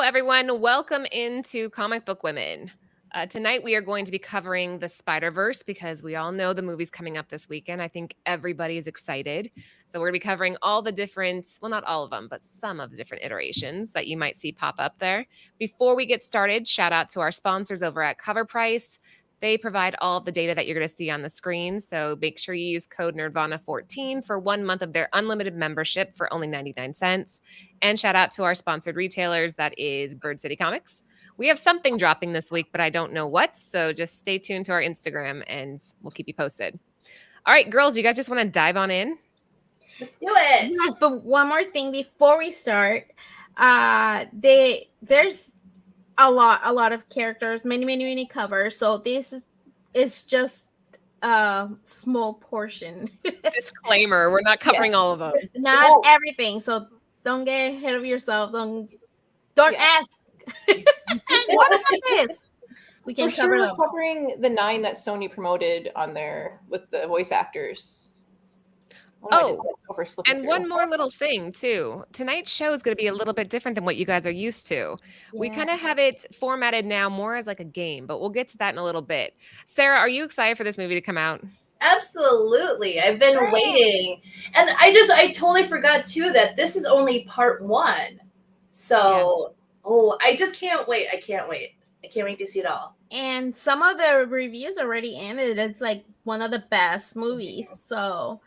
everyone. Welcome into Comic Book Women. Tonight, we are going to be covering the Spider-Verse because we all know the movie's coming up this weekend. I think everybody is excited. So, we're going to be covering all the different, well, not all of them, but some of the different iterations that you might see pop up there. Before we get started, shout out to our sponsors over at Cover Price. They provide all of the data that you're going to see on the screen. So make sure you use code Nerdvana14 for 1 month of their unlimited membership for only 99 cents. And shout out to our sponsored retailers. That is Bird City Comics. We have something dropping this week, but I don't know what. So just stay tuned to our Instagram and we'll keep you posted. All right, girls, you guys just want to dive on in? Let's do it. Yes, but one more thing before we start. There's a lot of characters, many covers. So this is just a small portion. Disclaimer: we're not covering all of them. Not everything. So don't get ahead of yourself. Don't ask. What about this? We can cover we're covering the 9 that Sony promoted on there with the voice actors. And one more little thing too. Tonight's show is going to be a little bit different than what you guys are used to. Yeah. We kind of have it formatted now more as like a game, but we'll get to that in a little bit. Sarah, are you excited for this movie to come out? Absolutely. I've been waiting. And I totally forgot too that this is only part 1. So, I just can't wait. I can't wait to see it all. And some of the reviews already ended. It's like one of the best movies. So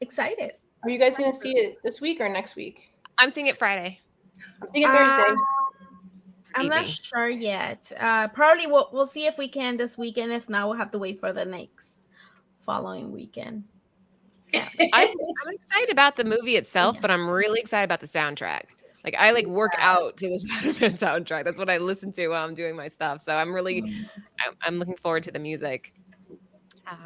excited. Are you guys going to see it this week or next week? I'm seeing it Friday. I'm seeing it Thursday. I'm not sure yet. Probably we'll see if we can this weekend. If not, we'll have to wait for the next following weekend. So, I'm excited about the movie itself, but I'm really excited about the soundtrack. Like I work out to the Spider-Man soundtrack. That's what I listen to while I'm doing my stuff. So I'm looking forward to the music.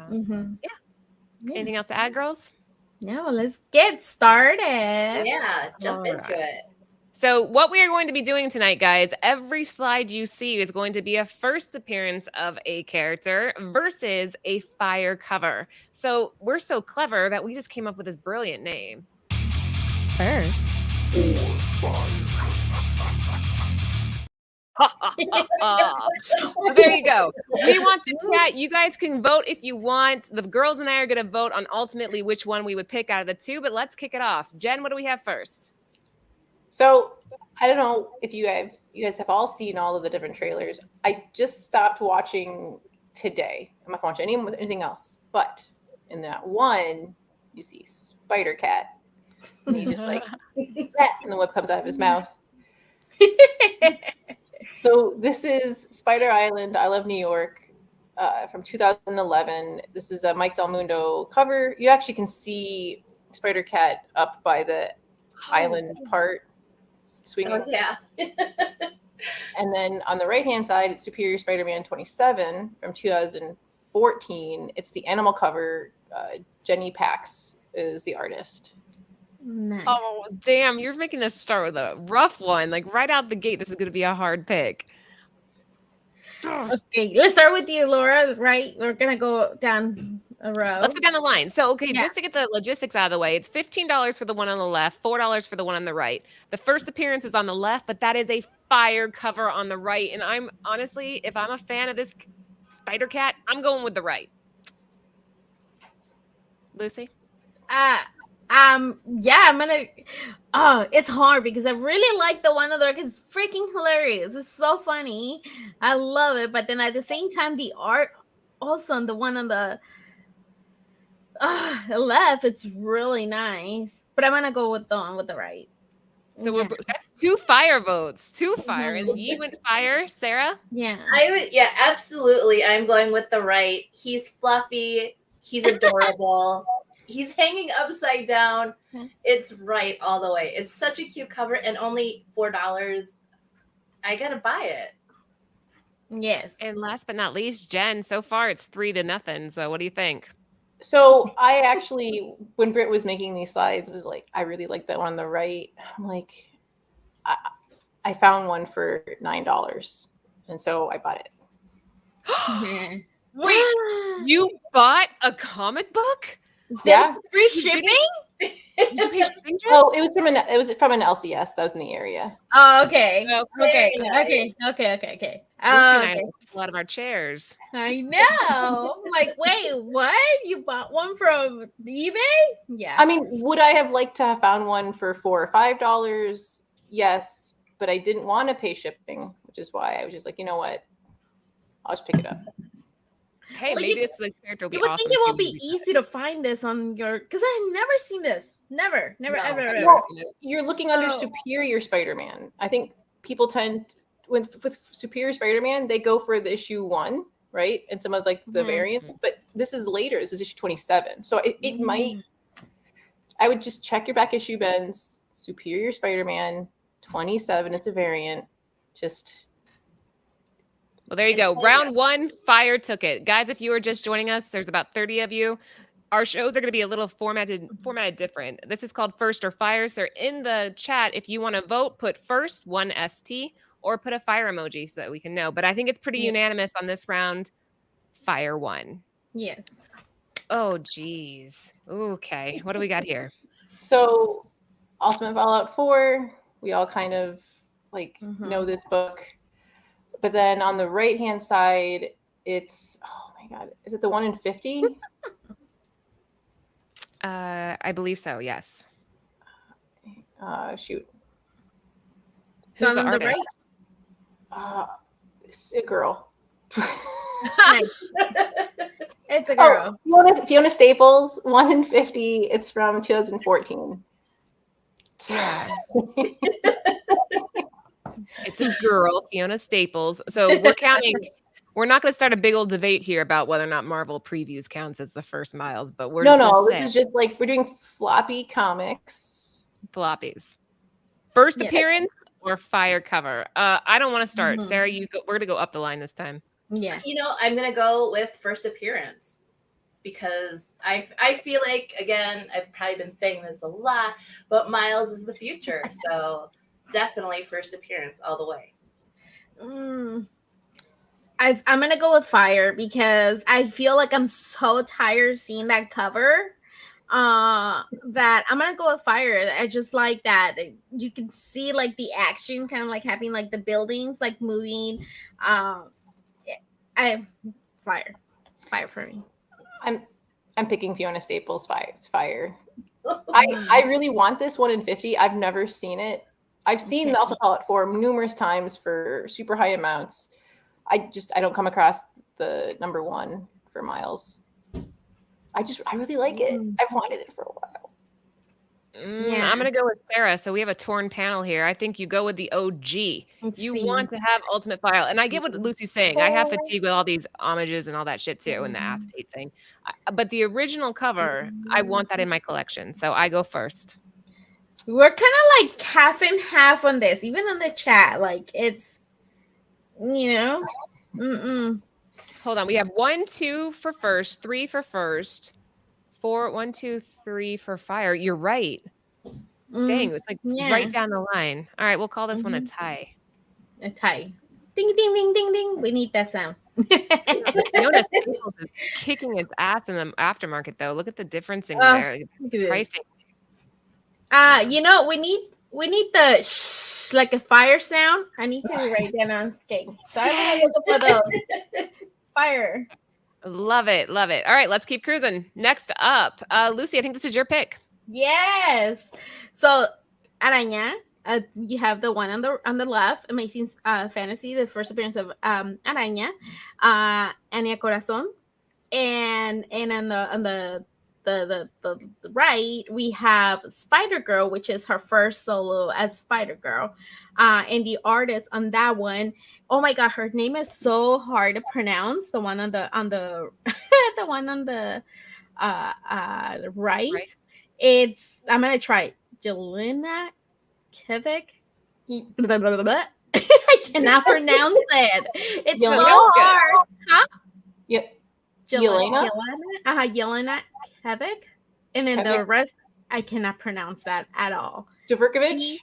Anything else to add, girls? No, let's get started. Yeah, jump into it. So what we are going to be doing tonight, guys, every slide you see is going to be a first appearance of a character versus a fire cover. So we're so clever that we just came up with this brilliant name. First. Well, there you go. We want the chat. You guys can vote if you want. The girls and I are going to vote on ultimately which one we would pick out of the two, but let's kick it off. Jen, what do we have first? So I don't know if you guys have all seen all of the different trailers. I just stopped watching today. I'm not watching anything else. But in that one, you see Spider-Cat. And he just and the whip comes out of his mouth. So this is Spider Island, I Love New York, from 2011. This is a Mike Del Mundo cover. You actually can see Spider-Cat up by the island part, swinging. Oh, yeah. And then on the right-hand side, it's Superior Spider-Man 27 from 2014. It's the animal cover. Jenny Pax is the artist. Nice. Oh, damn. You're making this start with a rough one. Like right out the gate, this is going to be a hard pick. Okay, let's start with you, Laura, right? We're going to go down a row. Let's go down the line. So, just to get the logistics out of the way, it's $15 for the one on the left, $4 for the one on the right. The first appearance is on the left, but that is a fire cover on the right. And I'm honestly, if I'm a fan of this Spider-Cat, I'm going with the right. Lucy? I'm gonna. Oh, it's hard because I really like the one on the right. It's freaking hilarious. It's so funny. I love it. But then at the same time, the art also on the one on the left, it's really nice. But I'm gonna go with the one with the right. So that's 2 fire votes. 2 fire. And you went fire, Sarah? Yeah. Absolutely. I'm going with the right. He's fluffy. He's adorable. He's hanging upside down. It's right all the way. It's such a cute cover and only $4. I gotta buy it. Yes. And last but not least, Jen, so far it's 3-0. So what do you think? So I actually, when Britt was making these slides, was like, I really like that one on the right. I'm like, I found one for $9. And so I bought it. Wait, you bought a comic book? Yeah. Free shipping? Did you pay shipping change it? Oh, it was from an LCS that was in the area. Oh, okay. Okay. Okay. Very Okay. Lucy and I Okay. looked a lot of our chairs. I know. I'm like, wait, what? You bought one from eBay? Yeah. I mean, would I have liked to have found one for $4 or $5? Yes, but I didn't want to pay shipping, which is why I was just like, you know what? I'll just pick it up. Hey, Well, maybe the character will be You would awesome. think it too, will be because easy to find this on your, because I've never seen this. Never, No. ever. Well, you're looking under So- Superior Spider-Man. I think people tend with Superior Spider-Man, they go for the issue 1, right? And some of like the Mhm. variants, but this is later. This is issue 27. So it might. I would just check your back issue bins. Superior Spider-Man 27. It's a variant. Just Well, there you go. Round 1, Fire took it. Guys, if you are just joining us, there's about 30 of you. Our shows are going to be a little formatted different. This is called First or Fire. So in the chat, if you want to vote, put first, 1 ST, or put a fire emoji so that we can know. But I think it's pretty unanimous on this round. Fire won. Yes. Oh, geez. Okay. What do we got here? so. Ultimate Fallout 4. We all kind of like know this book. But then on the right hand side, it's my god, is it the 1 in 50? I believe so. Yes. Shoot, Who's Down the on the artist? it's a girl. Nice. It's a girl. Fiona Staples, 1 in 50. It's from 2014. Yeah. It's a girl, Fiona Staples. So we're counting. We're not going to start a big old debate here about whether or not Marvel previews counts as the first Miles, but we're This is just like we're doing floppy comics. floppies. First Yeah. appearance or fire cover? I don't want to start. Sarah, you go. We're going to go up the line this time. Yeah. You know, I'm gonna go with first appearance because I feel like, again, I've probably been saying this a lot, but Miles is the future. So definitely first appearance all the way. I'm gonna go with fire because I feel like I'm so tired seeing that cover that I'm gonna go with fire. I just like that you can see like the action kind of like having like the buildings like moving. Fire for me. I'm picking Fiona Staples. Fire. I really want this 1 in 50. I've never seen it. I've seen the Ultimate Fallout 4 numerous times for super high amounts. I don't come across the number 1 for Miles. I really like it. I've wanted it for a while. I'm going to go with Sarah. So we have a torn panel here. I think you go with the OG. Want to have Ultimate File. And I get what Lucy's saying. I have fatigue with all these homages and all that shit too, and the acetate thing. But the original cover, I want that in my collection. So I go first. We're kind of like half and half on this, even in the chat. Like it's, Hold on. We have 1, 2 for first, 3 for first, 4, 1, 2, 3 for fire. You're right. Dang, it's like right down the line. All right, we'll call this one a tie. A tie. Ding, ding, ding, ding, ding. We need that sound. Fiona Staples is kicking its ass in the aftermarket, though. Look at the difference in there. Pricing. We need the shh, like a fire sound. I need to write that on skate. So I'm looking for those. Fire. Love it. All right, let's keep cruising. Next up, Lucy, I think this is your pick. Yes. So Araña, you have the one on the left, Amazing Fantasy, the first appearance of Araña, Anya Corazon, and on the right we have Spider-Girl, which is her first solo as Spider-Girl, and the artist on that one, oh my god, her name is so hard to pronounce. The one on the the one on the right. It's I'm gonna try it. Jelena Kevik. I cannot pronounce it. It's so hard. Huh? Yep. Jelena Jelena Kevik. And then the rest, I cannot pronounce that at all. Dvorkovich?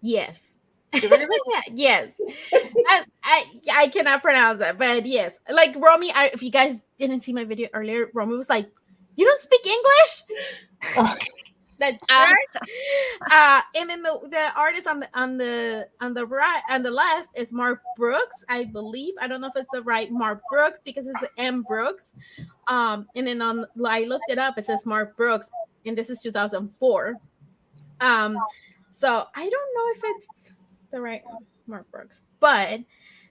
Yes. Yes. I cannot pronounce it, but yes. Like Romy, if you guys didn't see my video earlier, Romy was like, "You don't speak English?" That Ah. shirt. And then the artist on the right on the left is Mark Brooks, I believe. I don't know if it's the right Mark Brooks because it's M Brooks. And then I looked it up. It says Mark Brooks, and this is 2004. So I don't know if it's the right Mark Brooks, but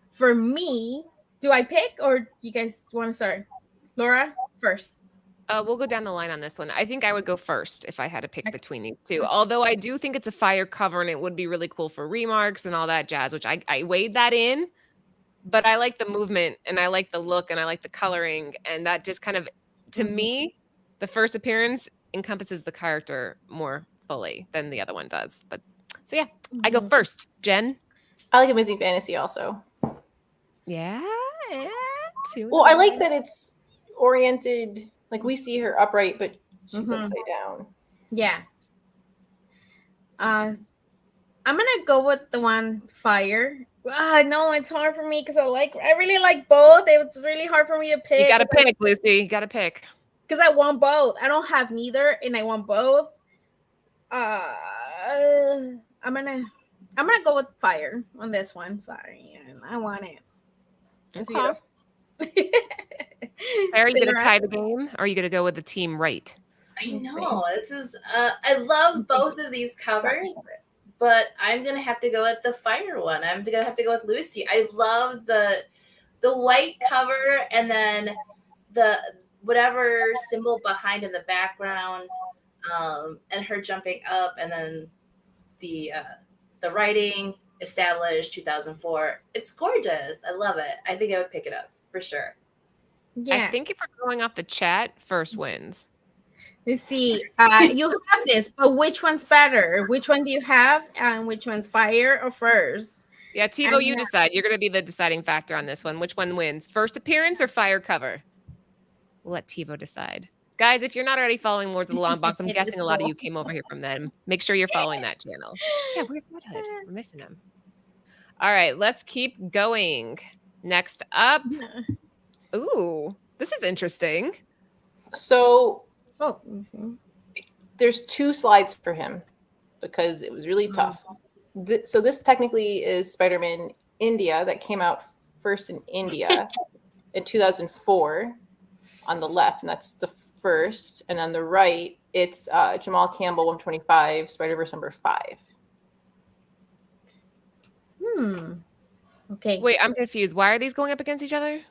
for me, do I pick or you guys want to start? Laura first. We'll go down the line on this one. I think I would go first if I had to pick between these two. Although I do think it's a fire cover and it would be really cool for remarks and all that jazz, which I weighed that in. But I like the movement and I like the look and I like the coloring. And that just kind of, to me, the first appearance encompasses the character more fully than the other one does. But so yeah, I go first. Jen? I like Amazing Fantasy also. Yeah. Well, I like that it's oriented, like we see her upright, but she's upside down. Yeah. I'm gonna go with the one fire. No, it's hard for me because I really like both. It's really hard for me to pick. You gotta pick, Lucy. You gotta pick. Because I want both. I don't have neither, and I want both. I'm gonna go with fire on this one. Sorry, I want it. It's beautiful. Sarah, are you gonna tie the game, or are you gonna go with the team right? I know this is. I love both of these covers, but I'm gonna have to go with the fire one. I'm gonna have to go with Lucy. I love the white cover and then the whatever symbol behind in the background, and her jumping up, and then the writing established 2004. It's gorgeous. I love it. I think I would pick it up for sure. Yeah. I think if we're going off the chat, first wins. Let's see. You have this, but which one's better? Which one do you have, and which one's fire or first? Yeah, Tebow, you decide. You're going to be the deciding factor on this one. Which one wins? First appearance or fire cover? We'll let Tebow decide. Guys, if you're not already following Lords of the Long Box, I'm guessing a lot of you came over here from them. Make sure you're following that channel. Yeah, where's Red Hood? We're missing him. All right, let's keep going. Next up. Ooh, this is interesting. So, let me see. There's 2 slides for him because it was really tough. So this technically is Spider-Man India that came out first in India in 2004 on the left, and that's the first. And on the right, it's Jamal Campbell 125, Spider-Verse number 5. Okay. Wait, I'm confused. Why are these going up against each other?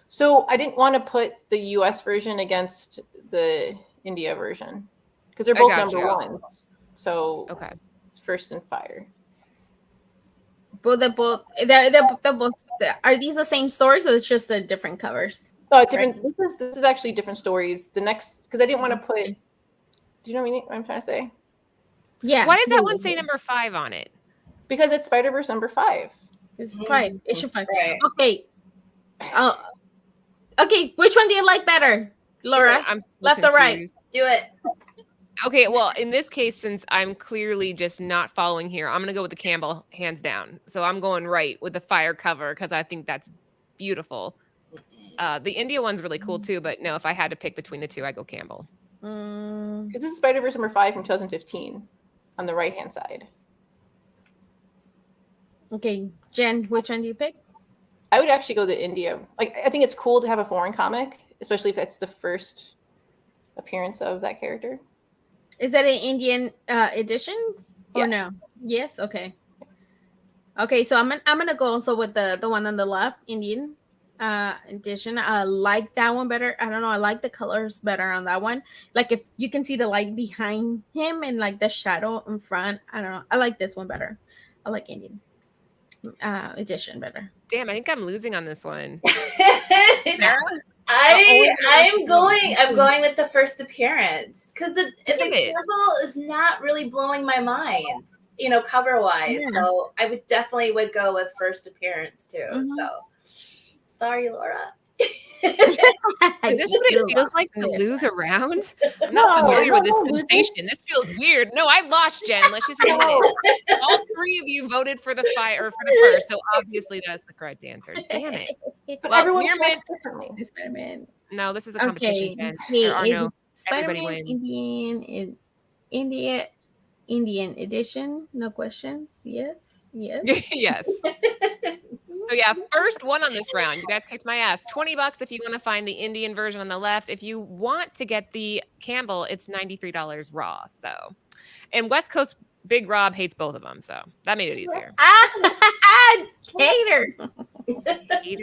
So I didn't want to put the US version against the India version because they're both number ones. So okay, it's first and fire. But they're both. Are these the same stories, or it's just the different covers? Oh, different. Right. This is actually different stories. The next, because I didn't want to put. Do you know what I'm trying to say? Yeah. Why does that one say number 5 on it? Because it's Spider-Verse number 5. It's 5. Issue 5. Right. Okay. Okay. Which one do you like better, Laura? I'm left or right? Do it. Okay, well, in this case, since I'm clearly just not following here, I'm going to go with the Campbell, hands down. So I'm going right with the fire cover because I think that's beautiful. The India one's really cool too, but no, if I had to pick between the two, I go Campbell. Because this is Spider-Verse number 5 from 2015 on the right-hand side. Okay, Jen, which one do you pick? I would actually go the India. Like, I think it's cool to have a foreign comic, especially if it's the first appearance of that character. Is that an Indian edition or no? Yes. Okay. Okay, so I'm gonna go also with the one on the left, Indian edition. I like that one better. I don't know. I like the colors better on that one. Like if you can see the light behind him and like the shadow in front. I don't know. I like this one better. I like Indian edition better. Damn, I think I'm losing on this one. I'm going with the first appearance because the Campbell is not really blowing my mind, cover wise. Yeah. So I would go with first appearance too. So sorry, Laura. Is this what it feels like to lose a round? I'm not familiar with this sensation. This feels weird. No, I lost, Jen. Let's just admit it. All 3 of you voted for the fire or for the first, so obviously that's the correct answer. Damn it! But everyone picks differently. Spider-Man. No, this is a competition, Jen. See, there are no Spider-Man, everybody wins. Indian. Indian edition. No questions. Yes. Yes. So yeah, first one on this round. You guys kicked my ass. $20 if you want to find the Indian version on the left. If you want to get the Campbell, it's $93 raw. So, and West Coast Big Rob hates both of them, so that made it easier. Gator.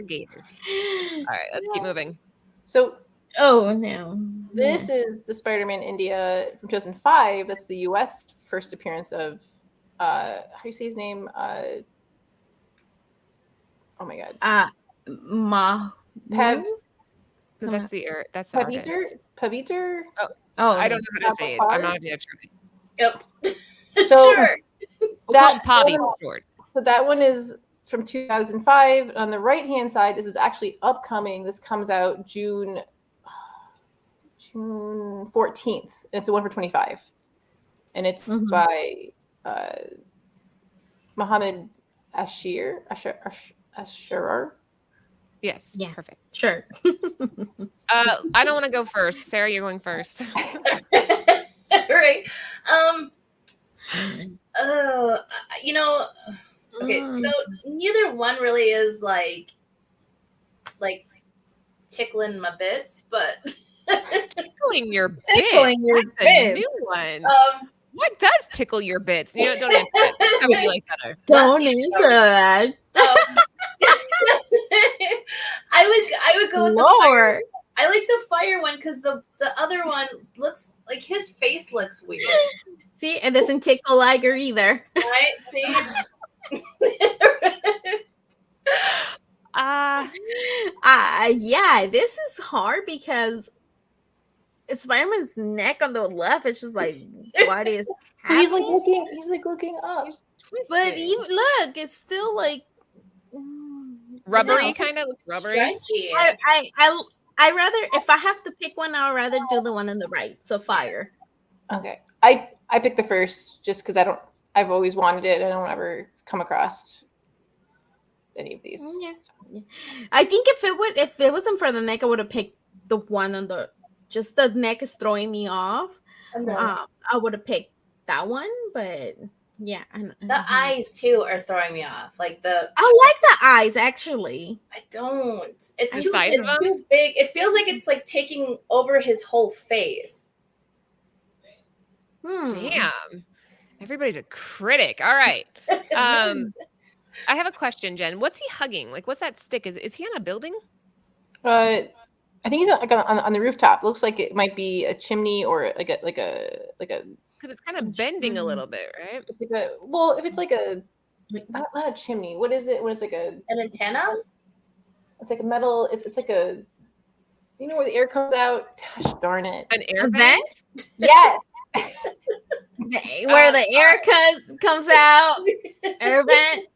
Gator. All right, let's keep moving. So Oh no. this is the Spider-Man India from 2005. That's the U.S. first appearance of how do you say his name? Oh my god. Pav No, that's the artist. Paviter? Oh, I don't know how to say it. I'm not even gonna try. Yep. So Sure. We'll call him Pavi for short. So that one is from 2005. On the right-hand side, this is actually upcoming. This comes out June 14th. It's a one for 25. And it's by Mohammed Ashirar. Yes. Yeah. Perfect. sure. I don't want to go first. Sarah, you're going first. Right. Okay, so neither one really is like tickling my bits, but Tickling your bits. Tickling your That's a bits. new one. um What does tickle your bits? You know, don't answer that. How would you like better? Don't answer that. I would go with the fire. Lord. I like the fire one because the other one looks like his face looks weird. See, it doesn't tickle like her either. Right? See? Yeah, this is hard because Spider-Man's neck on the left, it's just like, what is happening? He's looking up. But even look, it's still like Rubbery, no. kind of rubbery. Stretchy. I rather, if I have to pick one, I'd rather do the one on the right. So fire. Okay. I picked the first just because I've always wanted it. I don't ever come across any of these. Yeah. I think if it wasn't for the neck, I would have picked the one on the just the neck is throwing me off. I would have picked that one, but yeah. The eyes too are throwing me off. Like I like the eyes actually. I don't. It's The too size of them? too big. It feels like it's like taking over his whole face. Damn. Everybody's a critic. All right. I have a question, Jen. What's he hugging? Like, what's that stick? Is he on a building? I think he's on the rooftop. Looks like it might be a chimney or like a Because it's kind of bending a little bit, right? if it's like a not a chimney. What is it? When it's like An antenna? it's like a metal. It's like a you know where the air comes out? Gosh darn it! An air A vent? vent? Yes. Where the air comes out. Air vent.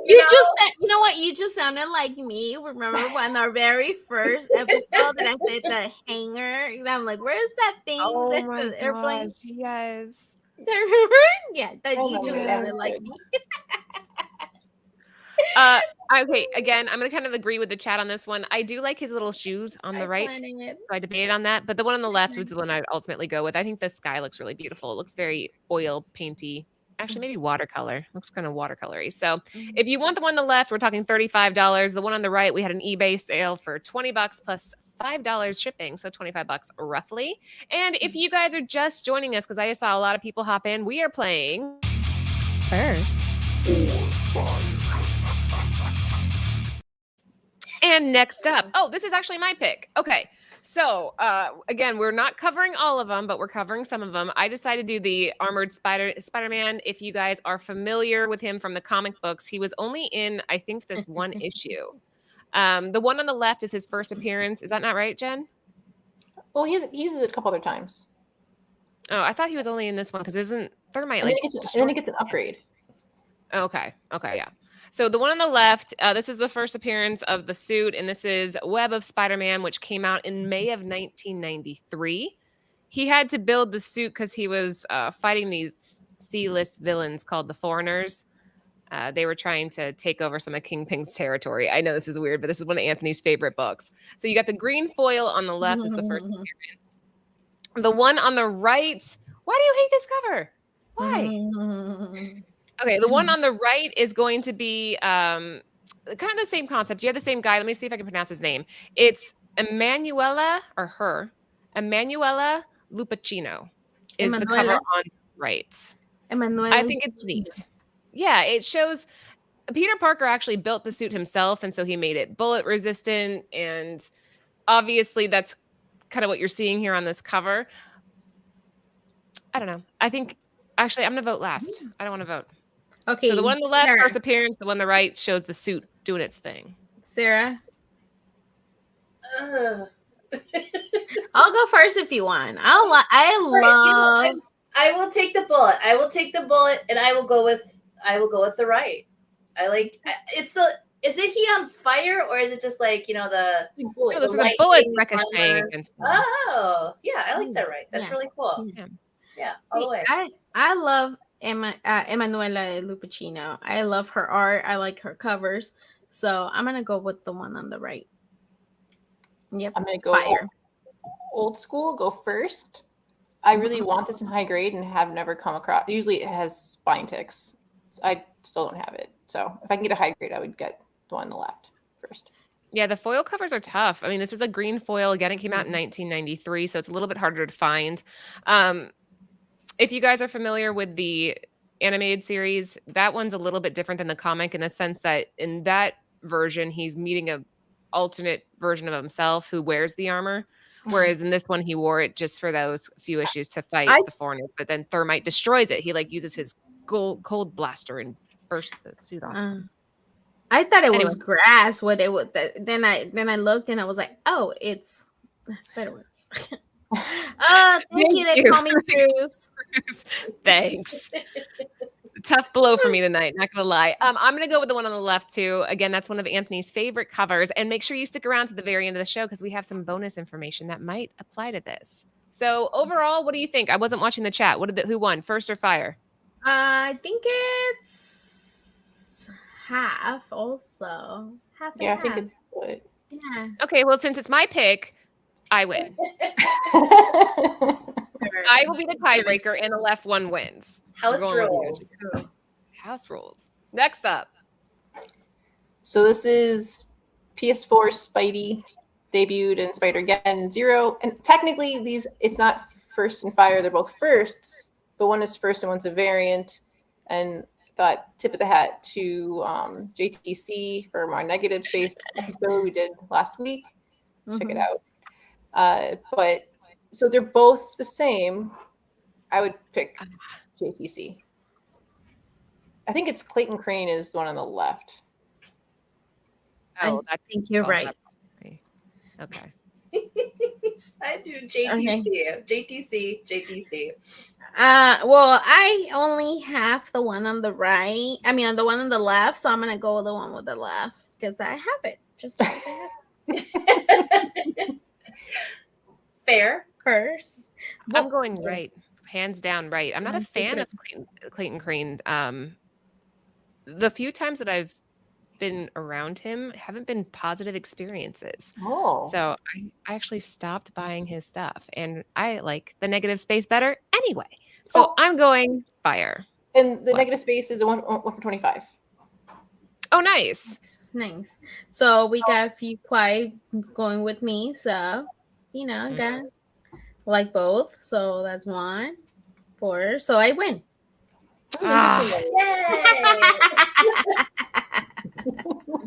You just sounded like me. Remember when our very first episode that I said the hanger? And I'm like, where's that thing? Oh That's my the airplane. gosh, yes. Remember? Yeah, that Oh you my just God, sounded that's like good. me. Okay, again, I'm going to kind of agree with the chat on this one. I do like his little shoes on the right. Iconic. So I debated on that, but the one on the left was the one I'd ultimately go with. I think the sky looks really beautiful. It looks very oil painty. Actually, maybe watercolor. Looks kind of watercolory. So if you want the one on the left, we're talking $35. The one on the right, we had an eBay sale for $20 plus $5 shipping, so $25 roughly. And if you guys are just joining us, because I just saw a lot of people hop in, we are playing first. And next up, this is actually my pick. Okay, so again, we're not covering all of them, but we're covering some of them. I decided to do the Armored Spider-Man. If you guys are familiar with him from the comic books, he was only in, I think, this one issue. The one on the left is his first appearance. Is that not right, Jen? Well, he uses it a couple other times. Oh, I thought he was only in this one because isn't Thermite And like? then it gets an upgrade. Okay, yeah. So the one on the left, this is the first appearance of the suit, and this is Web of Spider-Man, which came out in May of 1993. He had to build the suit because he was fighting these C-list villains called the Foreigners. They were trying to take over some of Kingpin's territory. I know this is weird, but this is one of Anthony's favorite books. So you got the green foil on the left is the first appearance. The one on the right Why do you hate this cover? Why? Mm. Okay, the one on the right is going to be kind of the same concept. You have the same guy. Let me see if I can pronounce his name. It's Emanuela Lupacchino is the cover Emanuela. on the right. Emanuela. I think it's neat. Yeah, it shows Peter Parker actually built the suit himself, and so he made it bullet resistant. And obviously, that's kind of what you're seeing here on this cover. I don't know. I think actually I'm gonna vote last. I don't want to vote. Okay. So the one on the left, Sarah. first appearance. The one on the right shows the suit doing its thing. Sarah. Ugh. I'll go first if you want. I love. I will take the bullet. I will take the bullet, and I will go with the right. I like. It's the. Is it he on fire, or is it just like No, the this is a lightning bullet ricocheting armor? against. Oh, yeah, I like that. Right, that's Yeah. really cool. Yeah. Yeah, all the way. I love Emanuela Lupacchino. I love her art. I like her covers. So I'm gonna go with the one on the right. Yep. I'm gonna go Fire. old school. Go first. I really want this in high grade and have never come across. Usually it has spine ticks. I still don't have it. So if I can get a high grade, I would get the one on the left first. Yeah, the foil covers are tough. I mean, this is a green foil. Again, it came out in 1993, so it's a little bit harder to find. If you guys are familiar with the animated series, that one's a little bit different than the comic in the sense that in that version, he's meeting a alternate version of himself who wears the armor. Whereas in this one, he wore it just for those few issues to fight the foreigners. But then Thermite destroys it. He uses his cold blaster and bursts the suit off. I thought it was grass. What it was. Then I looked and I was like, oh, it's Spider-Verse. Thank you. They call me Cruz. Thanks. Tough blow for me tonight, not gonna lie. I'm gonna go with the one on the left too. Again, that's one of Anthony's favorite covers. And make sure you stick around to the very end of the show because we have some bonus information that might apply to this. So overall, what do you think? I wasn't watching the chat. Who won, first or fire? I think it's half also. Half and Yeah, half. I think it's good. Yeah. Okay, well, since it's my pick, I win. I will be the tiebreaker, and the left one wins. House rules. House rules. Next up. So this is PS4 Spidey debuted in Spider-Gwen 0. And technically it's not first and fire, they're both firsts, but one is first and one's a variant. And thought tip of the hat to JTC for my negative space episode we did last week. Check it out. But so they're both the same. I would pick JTC. I think it's Clayton Crane is the one on the left. Oh, I think you're right. Okay. I do JTC. JTC. Well, I only have the one on the right. I mean, the one on the left. So I'm gonna go with the one with the left because I have it. Just Fair. first. I'm going right. Hands down right. I'm not a fan of Clayton Crane. The few times that I've been around him haven't been positive experiences. Oh. So I actually stopped buying his stuff, and I like the negative space better anyway. So I'm going fire. And the negative space is a one for 25. Oh, nice. Nice. So we got a few quiet going with me. So, got like both. So that's 1, 4. So I win.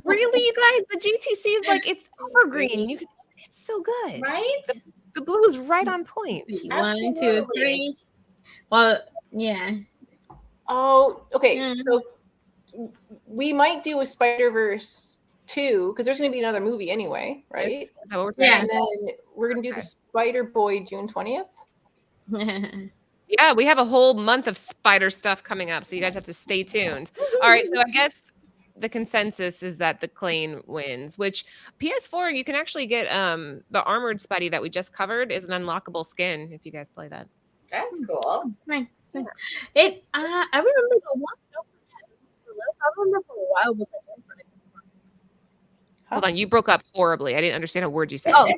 Really, you guys? The GTC is it's evergreen. It's so good, right? The blue is right on point. 1, 2, 3. Well, yeah. Oh, okay. So we might do a Spider-Verse 2 because there's going to be another movie anyway, right? Is that what we're saying? And then we're going to do the Spider-Boy June 20th. Yeah, we have a whole month of spider stuff coming up, so you guys have to stay tuned. All right, so I guess the consensus is that the Clayton wins, which PS4, you can actually get the armored Spidey that we just covered is an unlockable skin if you guys play that. That's cool. Nice. I remember the one. I remember for a while was Hold on, you broke up horribly. I didn't understand a word you said. Oh,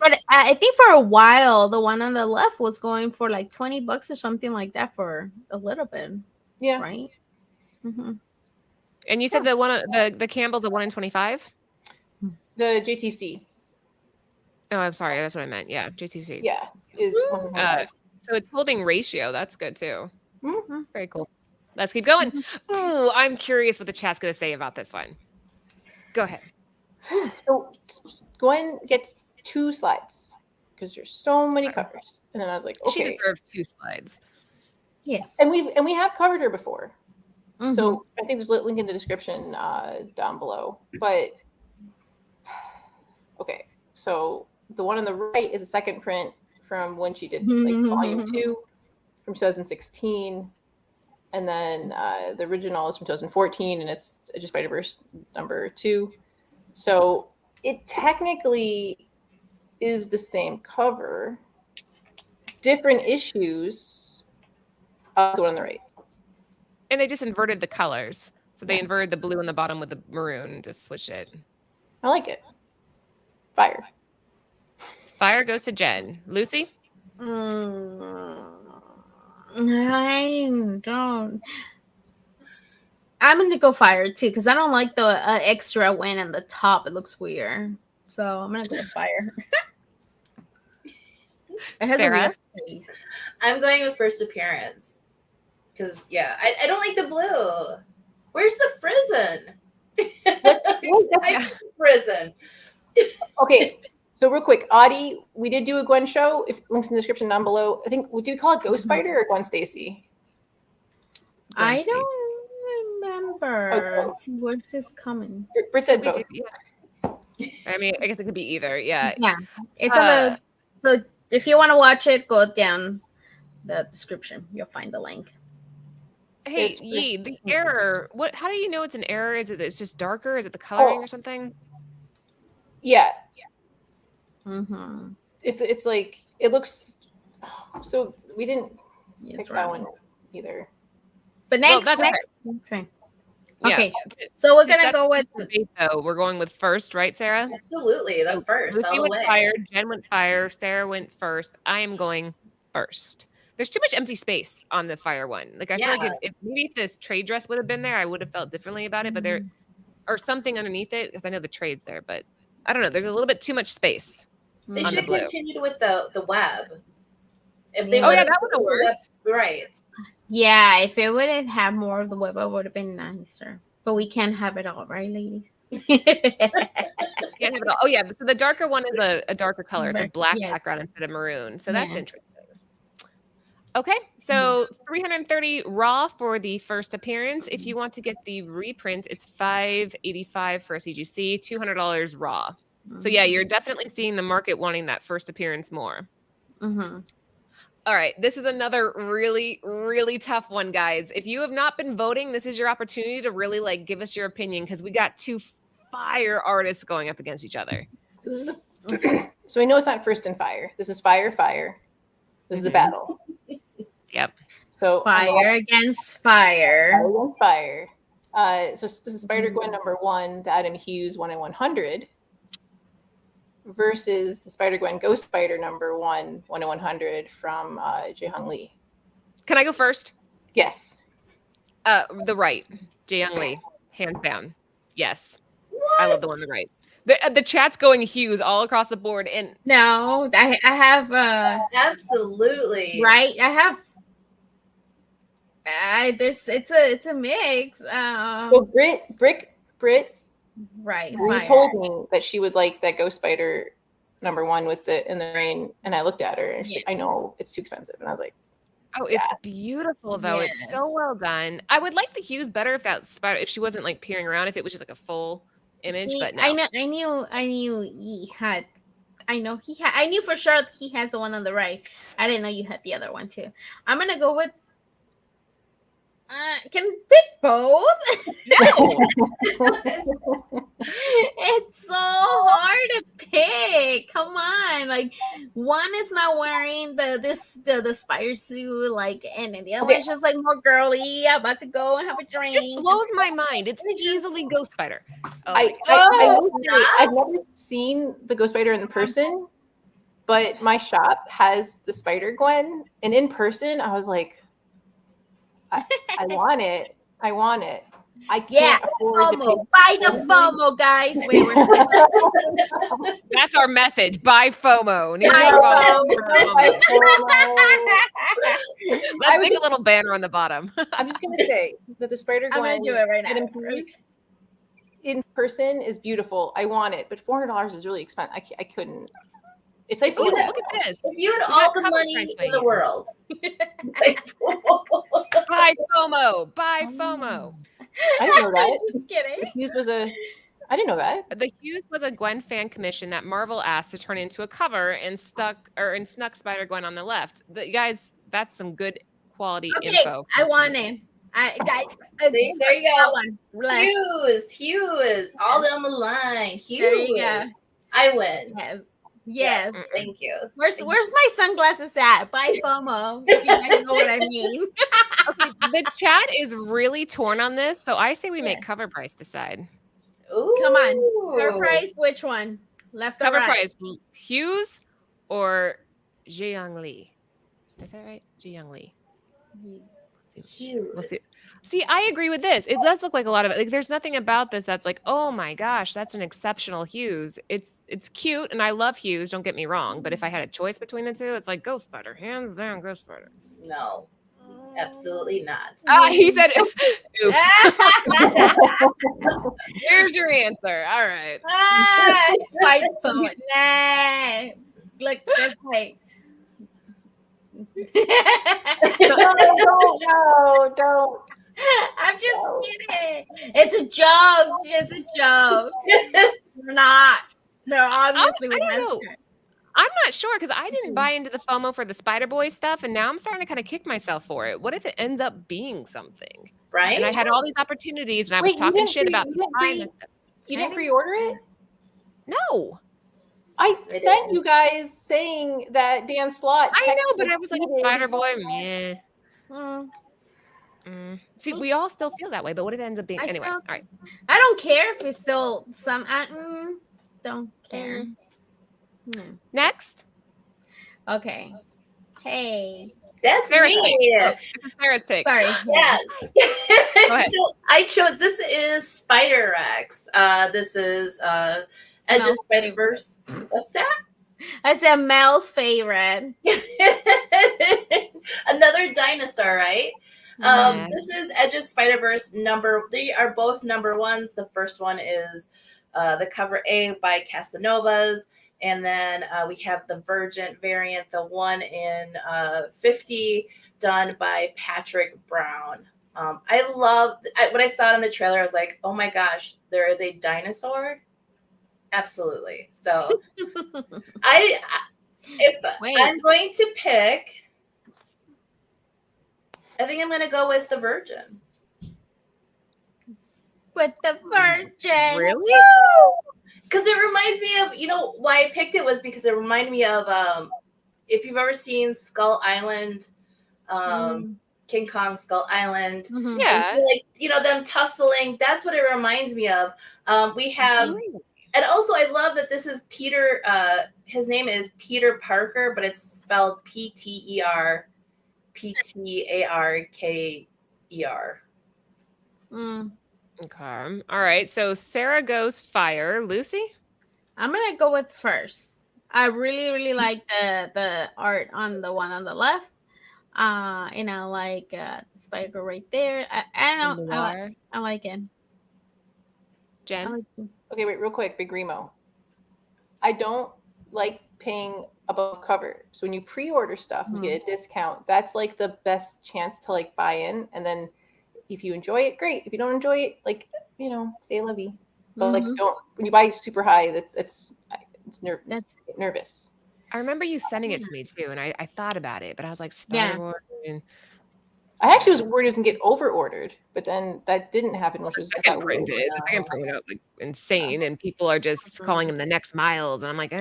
But I think for a while, the one on the left was going for like $20 or something like that for a little bit. Yeah. Right. Mm-hmm. And you said the Campbell's a 1 in 25? The JTC. Oh, I'm sorry. That's what I meant. Yeah, JTC. Yeah, is 1 in 25. So it's holding ratio. That's good too. Mm-hmm. Very cool. Let's keep going. Ooh, I'm curious what the chat's going to say about this one. Go ahead. So Gwen gets 2 slides because there's so many covers, and then I was like, okay, She deserves 2 slides. Yes. and we have covered her before. Mhm. So I think there's a link in the description down below. But okay, so the one on the right is a second print from when she did like volume 2 from 2016, and then the original is from 2014, and it's just Spider-Verse number 2. So it technically is the same cover, different issues. The one on the right. And they just inverted the colors. So they inverted the blue on the bottom with the maroon, just switch it. I like it. Fire. Fire goes to Jen. Lucy? I don't. I'm gonna go fire too because I don't like the extra win in the top. It looks weird, so I'm gonna go fire. It has Sarah? a weird face. I'm going with first appearance. Because, yeah, I don't like the blue. Where's the Frizzen? I Frizzen. Okay, so real quick, Audie, we did do a Gwen show. If links in the description down below. I think did we call it Ghost Spider or Gwen Stacy? I don't remember. Okay. Let's see, where's this coming? Britt said We both. did- yeah. I mean, I guess it could be either. Yeah. Yeah, it's on the. So if you want to watch it, go down the description. You'll find the link. Hey, It's Yee, the pretty- error. What? How do you know it's an error? Is it that it's just darker? Is it the coloring or something? Yeah, Mm-hmm. if it's like it looks. So we didn't Yes, pick right. that one either. But Well, next, that's next time. Yeah. Okay, so we're gonna Except go with. for debate, though, we're going with first, right, Sarah? Absolutely, the So first, Lucy all the went way. fire, Jen went fire, Sarah went first. I am going first. There's too much empty space on the fire one. Like I feel like Yeah. if maybe if this trade dress would have been there, I would have felt differently about it. But there or something underneath it because I know the trade's there, but I don't know. There's a little bit too much space. They on should the have blue. continued with the web. If they Yeah. Oh yeah, would've that would have put the web- worked. Right. Yeah, if it wouldn't have more of the web, it would have been nicer. But we can't have it all, right, ladies? Can't have it all. Oh yeah, so the darker one is a darker color. It's a Right. black Yes. background instead of maroon. So that's Yeah. interesting. Okay, so 330 raw for the first appearance. If you want to get the reprint, it's $585 for a CGC, $200 raw. So yeah, you're definitely seeing the market wanting that first appearance more. Mm-hmm. All right, this is another really, really tough one, guys. If you have not been voting, this is your opportunity to really like give us your opinion because we got 2 fire artists going up against each other. So this is so we know it's not first and fire. This is fire. This is a battle. Yep. So Fire against fire. Fire. So this is Spider-Gwen number 1, the Adam Hughes 1 in 100, versus the Spider-Gwen Ghost Spider number 1, 1 in 100 from Jae-Hong Lee. Can I go first? Yes. The right, Jae-Young Lee, hands down. Yes, I love the one on the right. The chat's going Hughes all across the board, and No, I have Absolutely. right. I have this. It's a mix. So Britt Right. Lee Fire. told me that she would like that Ghost Spider number 1 with the in the rain, and I looked at her and I know it's too expensive, and I was like, oh, it's beautiful though. It's so Yes. well done. I would like the Hughes better if that spider, if she wasn't like peering around, if it was just like a full image. See, But no. I knew he had. I knew for sure he has the one on the right. I didn't know you had the other one too. I'm gonna go with. Can pick both. No. It's so hard to pick. Come on, like one is not wearing the spider suit, like, and then the other one's just like more girly, about to go and have a drink. Just blows my mind. It's easily Ghost Spider. Oh my I God. will say, I've never seen the Ghost Spider in person, But my shop has the Spider-Gwen, and in person, I was like, I want it. I want it. I Yeah, can't afford to FOMO. pay. Buy the FOMO, guys. Wait, we're That's our message. Buy FOMO. Near Buy your bottom. FOMO. Let's make a little banner on the bottom. I'm just gonna say that the I'm Spider-Gwen gonna do it right now. in person is beautiful. I want it, but $400 is really expensive. I couldn't. It's nice to Ooh, get look at this. If you had We all got the cover money price in right the here. world. Buy FOMO. Buy FOMO. I didn't know that. Just kidding. The Hughes was a. I didn't know that. The Hughes was a Gwen fan commission that Marvel asked to turn into a cover and snuck Spider-Gwen on the left. You guys, that's some good quality Okay, info. I want it. See, there you That go. one. Left. Hughes, all down the line. There you go. Hughes. I win. Yes. Yes. Thank you. Where's my sunglasses at? Buy FOMO. If you guys know what I mean. Okay, the chat is really torn on this, so I say we make Yeah. cover price decide. Ooh. Come on. Cover price, which one? Left or Cover right? price, Hughes or Jiyoung Lee? Is that right? Jiyoung Lee. We'll see. See, I agree with this. It does look like a lot of it. Like, there's nothing about this that's like, oh my gosh, that's an exceptional Hughes. It's cute, and I love Hughes. Don't get me wrong, but if I had a choice between the two, it's like Ghost Spider, hands down, Ghost Spider. No, absolutely not. He said, oof. Here's your answer. All right. Fight FOMO. Nah. Look, there's my. Don't. I'm just kidding. It's a joke. It's a joke. They're not. They're obviously with I don't know. mascot. I'm not sure because I didn't buy into the FOMO for the Spider-Boy stuff, and now I'm starting to kind of kick myself for it. What if it ends up being something? Right? And I had all these opportunities, and I was Wait, talking shit about buying this stuff. You didn't pre-order it? No, I sent you guys saying that Dan Slott. I know, but I was like, tweeted- Spider-Boy, meh. Mm. See, we all still feel that way, but what if it ends up being anyway? All right. I don't care if it's still some. Don't care. Next, Okay. Hey. That's Sarah's me. pick. This is Sarah's pick. Sorry. Yes. ahead. So I chose this is Spider-Rex. This is Edge's Spider-Verse. What's that? I said Mel's favorite. Another dinosaur, right? Yeah. This is Edge's Spider-Verse they are both number ones. The first one is the cover A by Casanovas. And then we have the Virgin variant, the one in 50, done by Patrick Brown. When I saw it in the trailer, I was like, oh my gosh, there is a dinosaur? Absolutely. So I'm going to pick, I think I'm going to go with the Virgin. With the Virgin. Really? Because it reminds me of, why I picked it was because it reminded me of, if you've ever seen Skull Island, King Kong Skull Island. Mhm. Yeah. Like, them tussling. That's what it reminds me of. We have, and also I love that this is Peter, his name is Peter Parker, but it's spelled P-T-E-R, P-T-A-R-K-E-R. Okay. All right. So Sarah goes fire. Lucy? I'm gonna go with first. I really, really like the art on the one on the left. And I like Spider right there. I like it. Jen? I like it. Okay, wait, real quick, Big Remo. I don't like paying above cover. So when you pre-order stuff, you get a discount. That's like the best chance to like buy in. And then if you enjoy it, great. If you don't enjoy it, like, say la vie. But like, don't, when you buy super high, it's nervous. I remember you sending it to me too, and I thought about it, but I was like, Spider-Boy. I actually was worried it was gonna get over ordered, but then that didn't happen, which was The second print went out like insane, and people are just calling him the next Miles, and I'm like,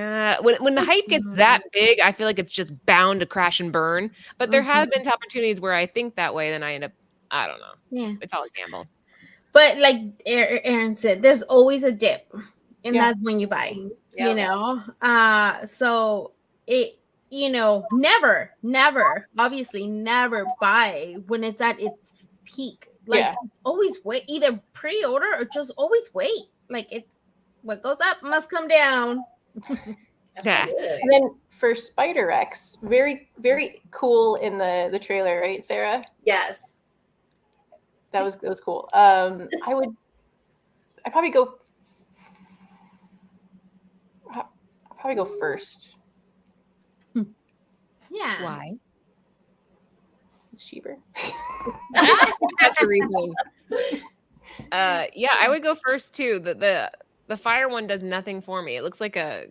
when the hype gets that big, I feel like it's just bound to crash and burn. But there have been opportunities where I think that way, then I end up, I don't know. Yeah, it's all a gamble. But like Aaron said, there's always a dip, and that's when you buy. Yeah. So it, obviously never buy when it's at its peak. Like always wait, either pre-order or just always wait. Like what goes up must come down. Yeah. And then for Spider-X, very, very cool in the trailer, right, Sarah? Yes. That was cool. I'd probably go first. Yeah. Why? It's cheaper. That's a reason. Yeah, I would go first too. The fire one does nothing for me. It looks like a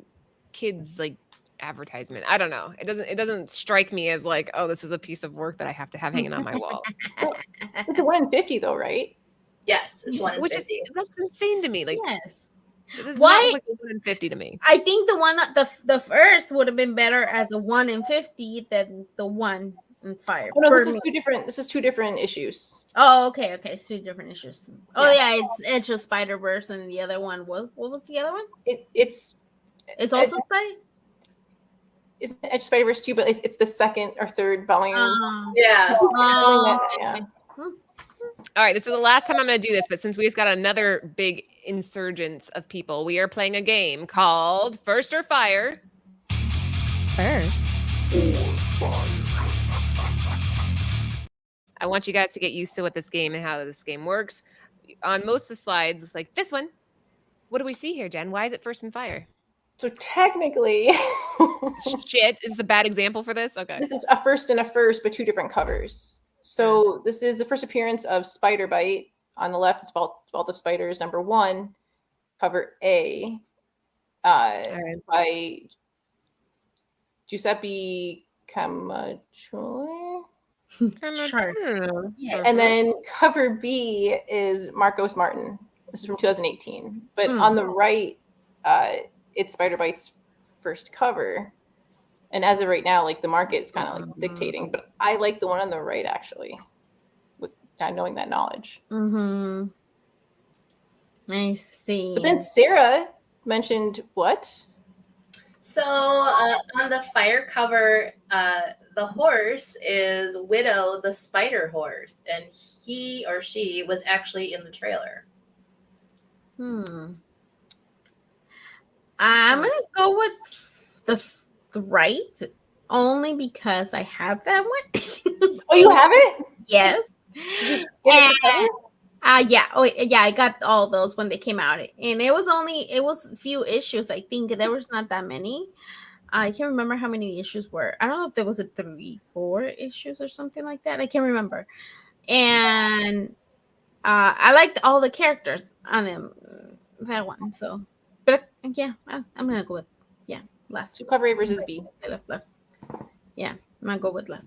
kid's like advertisement. I don't know. It doesn't strike me as like, oh, this is a piece of work that I have to have hanging on my wall. It's a 1 in 50 though, right? Yes, it's 1 in Which 50. that's insane to me. Like, yes. it does Why? not look like a 1 in 50 to me. I think the one that the first would have been better as a 1 in 50 than the 1 in fire. Oh, no, this is two different issues. Oh, okay. It's two different issues. Oh yeah, it's Edge of Spider-Verse, and the other one what was the other one? It's also Spider. It's Edge of Spider-Verse 2, but it's the second or third volume. Yeah. Okay. All right, this is the last time I'm going to do this, but since we just got another big insurgence of people, we are playing a game called First or Fire. First. I want you guys to get used to what this game and how this game works. On most of the slides, like this one, what do we see here, Jen? Why is it First and Fire? So technically, shit, is this a bad example for this? Okay. This is a first and a first, but two different covers. So this is the first appearance of Spider-Bite. On the left, it's Vault of Spiders #1, cover A, by Giuseppe Camacho. Sure. Yeah. And then cover B is Marcos Martin. This is from 2018. But on the right, it's Spider-Bite's first cover. And as of right now, like the market is kind of like dictating, but I like the one on the right actually, with knowing that knowledge. Mm-hmm. I see. But then Sarah mentioned what? So on the fire cover, the horse is Widow the Spider Horse, and he or she was actually in the trailer. I'm gonna go with the right, only because I have that one. Oh, you have it? Yes. Yeah. Oh, yeah. I got all those when they came out, and it was a few issues. I think there was not that many. I can't remember how many issues were. I don't know if there was a 3-4 issues or something like that. I can't remember. And I liked all the characters on them. That one. So, but yeah, I'm gonna go with left. So cover A versus B. Left. Yeah, I'm gonna go with left.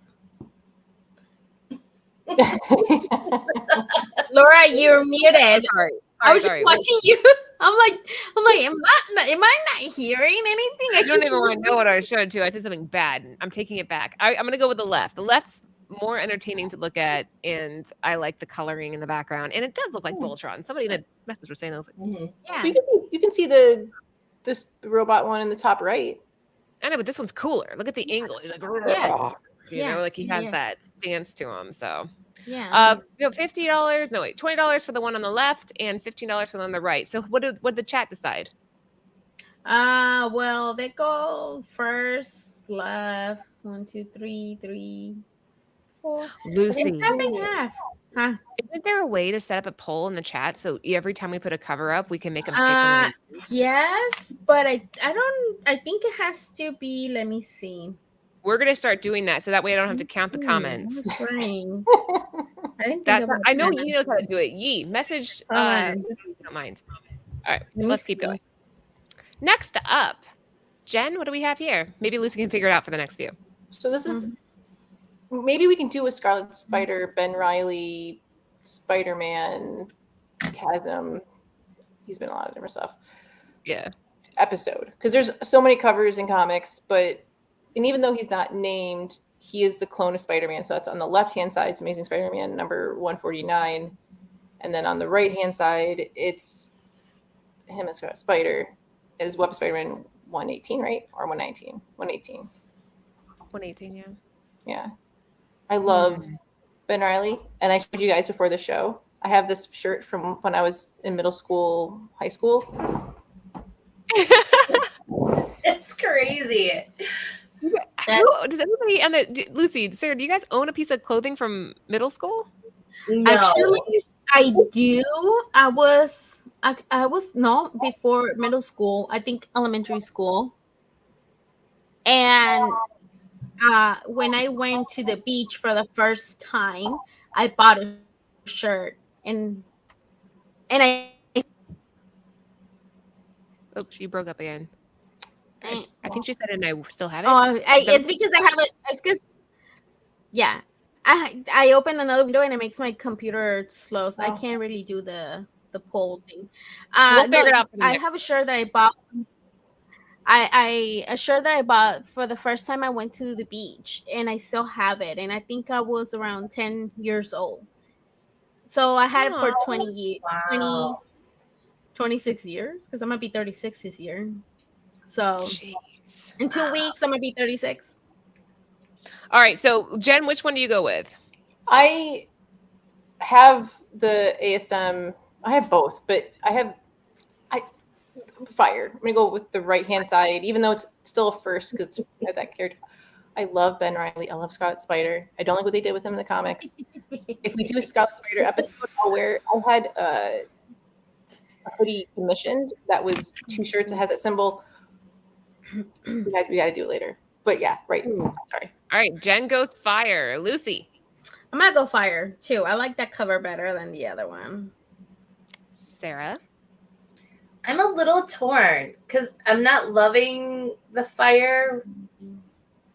Laura, you're muted. Sorry. I was just watching you. I'm like, am I not hearing anything? I don't even want to know what I showed too. I said something bad. I'm taking it back. I'm gonna go with the left. The left's more entertaining to look at, and I like the coloring in the background, and it does look like Voltron. Somebody in the message was saying, I was like, yeah. You can see this robot one in the top right. I know, but this one's cooler. Look at the angle. He's like, you know, like he has that stance to him. So yeah. you know, $20 for the one on the left and $15 for the one on the right. So what did the chat decide? Well, they go first, left, 1, 2, 3, 4. Lucy, half and half. Huh? Isn't there a way to set up a poll in the chat so every time we put a cover up, we can make them pick one? Yes, but I think it has to be. Let me see. We're gonna start doing that so that way I don't have to count the comments. That's right. I know Yee knows how to do it. Yee, message. If you don't mind. All right, let's keep going. Next up, Jen, what do we have here? Maybe Lucy can figure it out for the next few. So this is maybe we can do a Scarlet Spider, Ben Reilly, Spider-Man, Chasm. He's been a lot of different stuff. Yeah. Episode, because there's so many covers in comics, and even though he's not named, he is the clone of Spider-Man. So that's on the left-hand side, it's Amazing Spider-Man number 149. And then on the right-hand side, it's him as Spider, is Web Spider-Man 118, right? Or 119? 118. 118, yeah. Yeah. I love Ben Reilly. And I showed you guys before the show. I have this shirt from when I was in middle school, high school. It's crazy. Does anybody and Lucy, Sarah, do you guys own a piece of clothing from middle school? No. Actually, I do. I was not before middle school. I think elementary school. And when I went to the beach for the first time, I bought a shirt and Oh, she broke up again. I think she said, and I still have it. it's because I have it. It's because yeah, I opened another window and it makes my computer slow, so I can't really do the poll thing. We'll figure it out. I have a shirt that I bought. A shirt that I bought for the first time I went to the beach, and I still have it. And I think I was around 10 years old. So I had it for 20 years, Wow. 26 years, because I'm gonna be 36 this year. So Jeez. in 2 weeks, I'm gonna be 36. All right. So Jen, which one do you go with? I have the ASM. I have both, but Fire. I'm gonna go with the right hand side, even though it's still a first because it's that character. I love Ben Reilly. I love Scarlet Spider. I don't like what they did with him in the comics. If we do a Scarlet Spider episode, I'll wear. I had a hoodie commissioned that was 2 shirts. It has that symbol. We got to do it later. But yeah, right. Sorry. All right. Jen goes Fire. Lucy. I'm gonna go Fire too. I like that cover better than the other one. Sarah. I'm a little torn because I'm not loving the Fire.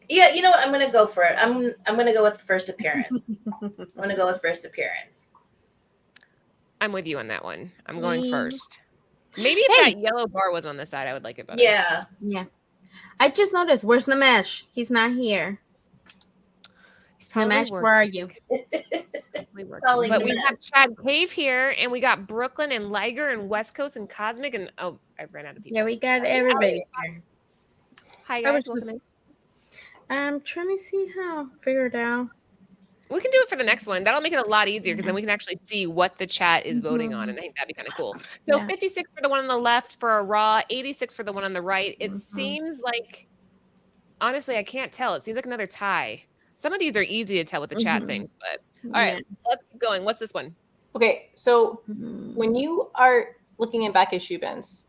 Yeah, you know what? I'm gonna go for it. I'm gonna go with first appearance. I'm gonna go with first appearance. I'm with you on that one. I'm going first. Maybe if that yellow bar was on the side, I would like it better. Yeah. Yeah. I just noticed. Where's the mesh? He's not here. He's probably Namesh, working. where are you? Probably But we Namesh. have Chad Cave here, and we got Brooklyn and Liger and West Coast and Cosmic, and I ran out of people. Yeah, we got everybody here. Hi I guys, was welcome just- in. I'm trying to see how figure it out. We can do it for the next one. That'll make it a lot easier because then we can actually see what the chat is voting on, and I think that'd be kind of cool. So Yeah. 56 for the one on the left for a Raw, 86 for the one on the right. It seems like, honestly, I can't tell. It seems like another tie. Some of these are easy to tell with the chat things, but all right, let's keep going. What's this one? Okay, so when you are looking at back issue bins,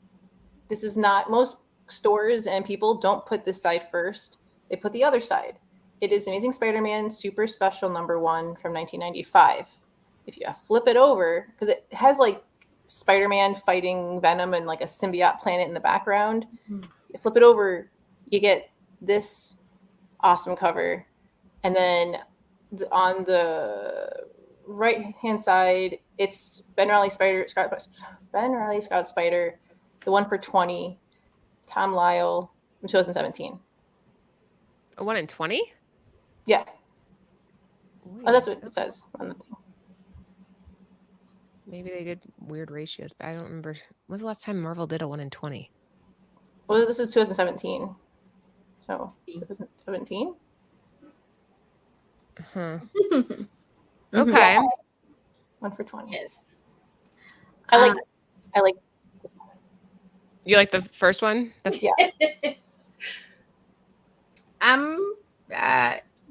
this is not, most stores and people don't put this side first. They put the other side. It is Amazing Spider-Man Super Special #1 from 1995. If you flip it over, because it has like Spider-Man fighting Venom and like a symbiote planet in the background. You flip it over, you get this awesome cover. And then on the right-hand side, it's Ben Reilly Scarlet Spider, the one for 20, Tom Lyle from 2017. A 1 in 20? Yeah. Oh, that's what it says on the thing. Maybe they did weird ratios, but I don't remember. When was the last time Marvel did a 1 in 20? Well, this is 2017. So 2017? Okay. 1 for 20. Yes. I like You like the first one? yeah.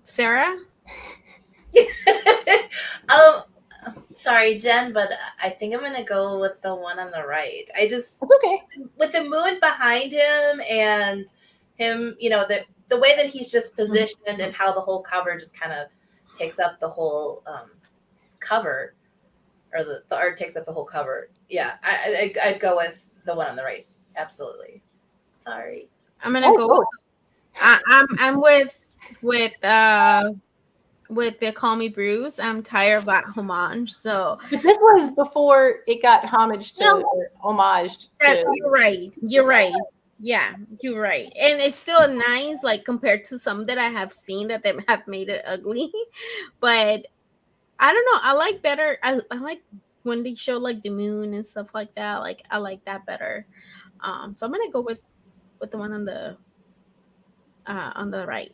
Sarah. Sorry, Jen, but I think I'm gonna go with the one on the right. It's okay. With the moon behind him and him, you know, the way that he's just positioned and how the whole cover just kind of takes up the whole cover, or the art takes up the whole cover. Yeah, I'd go with the one on the right. Absolutely. Sorry. I'm gonna go. I'm with the Call Me Bruce. I'm tired of that homage. So But this was before it got homage to or homaged to. you're right. You're right. Yeah, you're right. And it's still nice, like compared to some that I have seen that they have made it ugly. But I don't know. I like better. I like when they show like the moon and stuff like that. Like I like that better. So I'm gonna go with with the one on the right.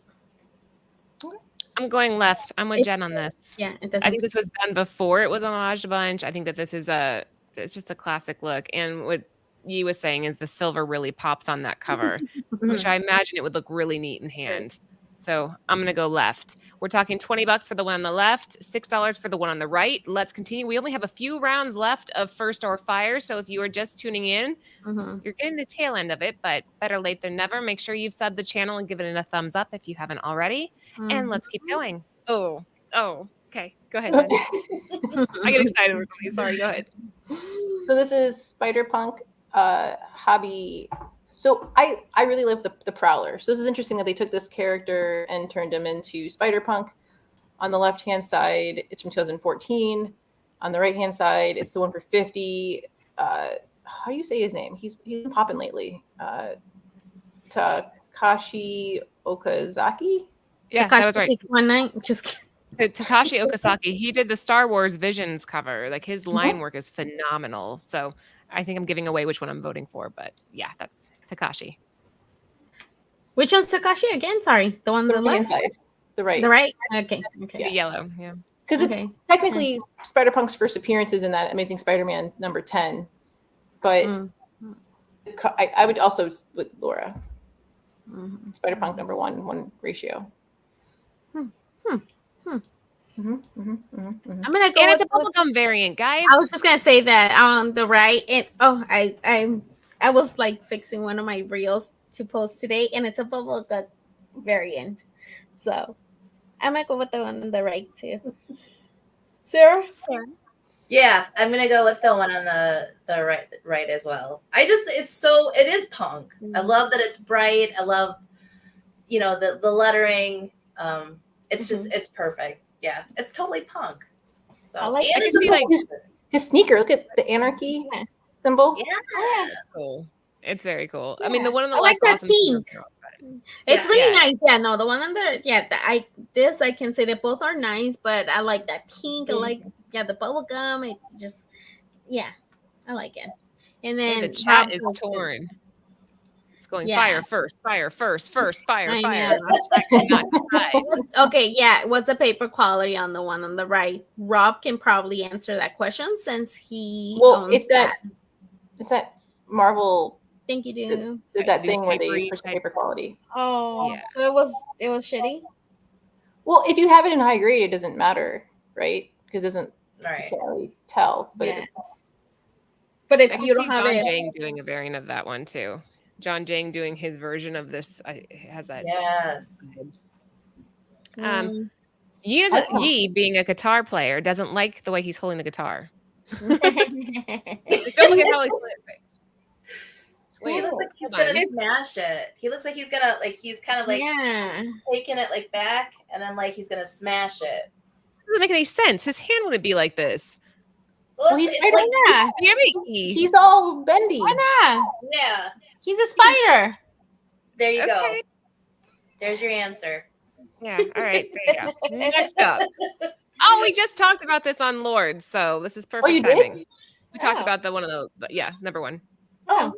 I'm going left. I'm with Jen on this. Yeah, it I doesn't. think this was done before it was on Homage a bunch. I think that this is it's just a classic look. And what Yi was saying is the silver really pops on that cover, which I imagine it would look really neat in hand. So I'm going to go left. We're talking $20 for the one on the left, $6 for the one on the right. Let's continue. We only have a few rounds left of First or Fire. So if you are just tuning in, you're getting the tail end of it, but better late than never. Make sure you've subbed the channel and given it a thumbs up if you haven't already. And let's keep going. Oh, okay. Go ahead, Jen. I get excited with something. Sorry, go ahead. So this is Spider-Punk hobby. So I really love the Prowler. So this is interesting that they took this character and turned him into Spider-Punk. On the left-hand side, it's from 2014. On the right-hand side, it's the one for 50. How do you say his name? He's been popping lately. Takashi Okazaki? Yeah, that was right. 619. Just Takashi Okazaki, he did the Star Wars Visions cover. Like his line work is phenomenal. So I think I'm giving away which one I'm voting for, but yeah, that's Takashi. Which one's Takashi again? Sorry, the one on the left side, the right. The right. Okay. The yellow, yeah. Because it's technically Spider-Punk's first appearance is in that Amazing Spider-Man number 10, but I would also with Laura. Spider-Punk number 1 ratio. I'm gonna go. And it's a bubblegum variant, guys. I was just gonna say that on the right. And I was like fixing one of my reels to post today, and it's a bubblegum variant. So I'm gonna go with the one on the right too. Sarah? Yeah, I'm gonna go with the one on the right as well. It is punk. I love that it's bright. I love, the lettering. It's just it's perfect. Yeah, it's totally punk. So I like can see like his sneaker. Look at the anarchy symbol. Yeah, cool. It's very cool. I mean, the one on the I like left that awesome. pink. It's really nice. Yeah, no, the one on the I can say that both are nice, but I like that pink. I like the bubble gum. It just I like it. And then the chat is torn. It's going fire first, fire, fire. I cannot decide. Okay, what's the paper quality on the one on the right? Rob can probably answer that question since he owns it's that Marvel. Thank you, do did that thing where they use paper quality. Oh, yeah. So it was shitty. Well, if you have it in high grade, it doesn't matter, right? Because it doesn't you can't really tell. But but if you don't have John it, Jang doing a variant of that one too. John Jang doing his version of this has that. Yes. Yi being a guitar player doesn't like the way he's holding the guitar. Just don't look at how he's holding it. He looks like he's gonna smash it. He looks like he's gonna he's kind of taking it back and then he's gonna smash it. Doesn't make any sense. His hand wouldn't be like this. Well, he's he's all bendy. Why not? Yeah. He's a spider. There you go. There's your answer. Yeah. All right. There you go. Next up. Oh, we just talked about this on Lord, so this is perfect timing. Did? We talked about the one of the number 1. Oh.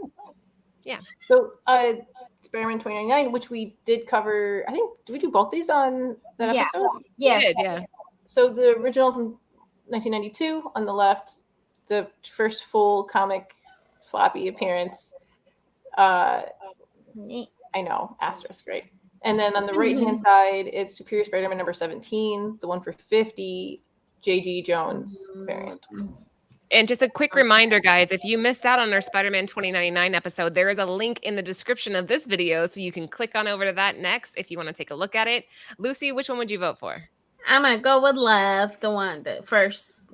Yeah. So Spider-Man 2099, which we did cover, I think, did we do both these on that episode? Yes. Yeah. So the original from 1992 on the left, the first full comic floppy appearance. I know, asterisk, right? And then on the right-hand side, it's Superior Spider-Man number 17, the one for 50, J.G. Jones variant. And just a quick reminder, guys, if you missed out on our Spider-Man 2099 episode, there is a link in the description of this video, so you can click on over to that next if you want to take a look at it. Lucy, which one would you vote for? I'm gonna go with left, the first.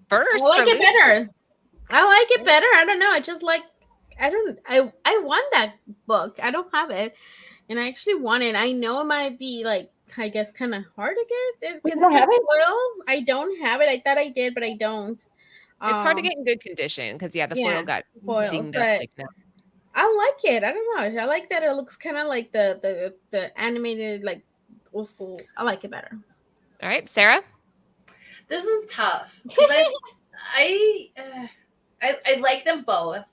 First, I like it better. I like it better. I don't know. I just I want that book. I don't have it, and I actually want it. I know it might be I guess kind of hard to get. You don't have it? Foil? I don't have it. I thought I did, but I don't. It's hard to get in good condition because the foil got dinged up. I like it. I don't know. I like that it looks kind of like the animated old school. I like it better. All right, Sarah. This is tough because I like them both.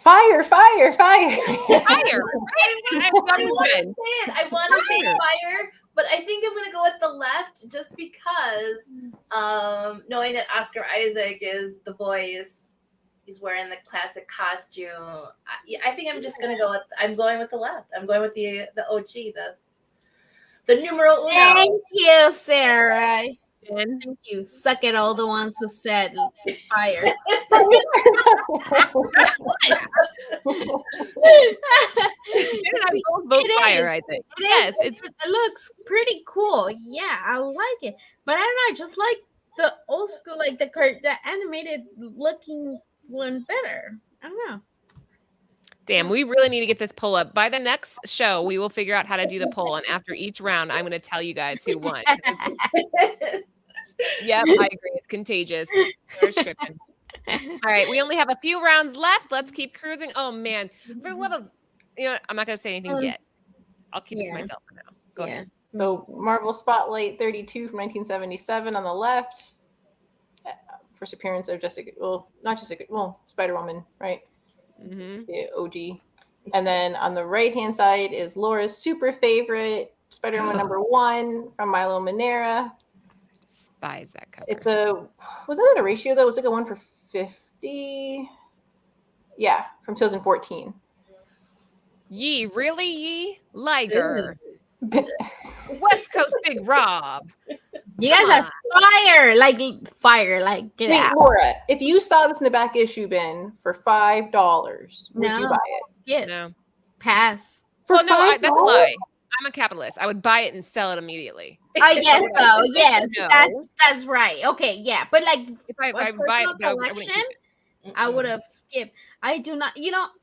Fire. Fire. I want to say fire, but I think I'm going to go with the left just because knowing that Oscar Isaac is the voice, he's wearing the classic costume. I think I'm just going to I'm going with the left. I'm going with the OG, the numero uno. Thank you, Sarah. Jen? Thank you. Suck at all the ones who said fire. Jen and I both vote fire, I think. Yes, it looks pretty cool. Yeah, I like it. But I don't know, I just like the old school, like the animated looking one better. I don't know. Damn, we really need to get this poll up. By the next show, we will figure out how to do the poll. And after each round, I'm going to tell you guys who won. Yep, I agree. It's contagious. There's tripping. All right, we only have a few rounds left. Let's keep cruising. Oh, man. For the love of, I'm not going to say anything yet. I'll keep it to myself for now. Go ahead. So Marvel Spotlight 32 from 1977 on the left. First appearance of Spider-Woman, right? Mm-hmm. The OG. And then on the right-hand side is Laura's super favorite, Spider-Man #1 from Milo Manara. Spies that cover. Wasn't it a ratio though? Was it a 1 for 50? Yeah, from 2014. Ye, really, ye? Liger. West Coast Big Rob. You guys are fire, get Wait, out. Laura, if you saw this in the back issue bin for $5, would you buy it? Yeah. No. Pass. Well, no, that's a lie. I'm a capitalist. I would buy it and sell it immediately. I guess so. Yes, No. that's right. Okay, yeah, but like If I buy personal it, I wouldn't collection, keep it. I would have skipped. I do not.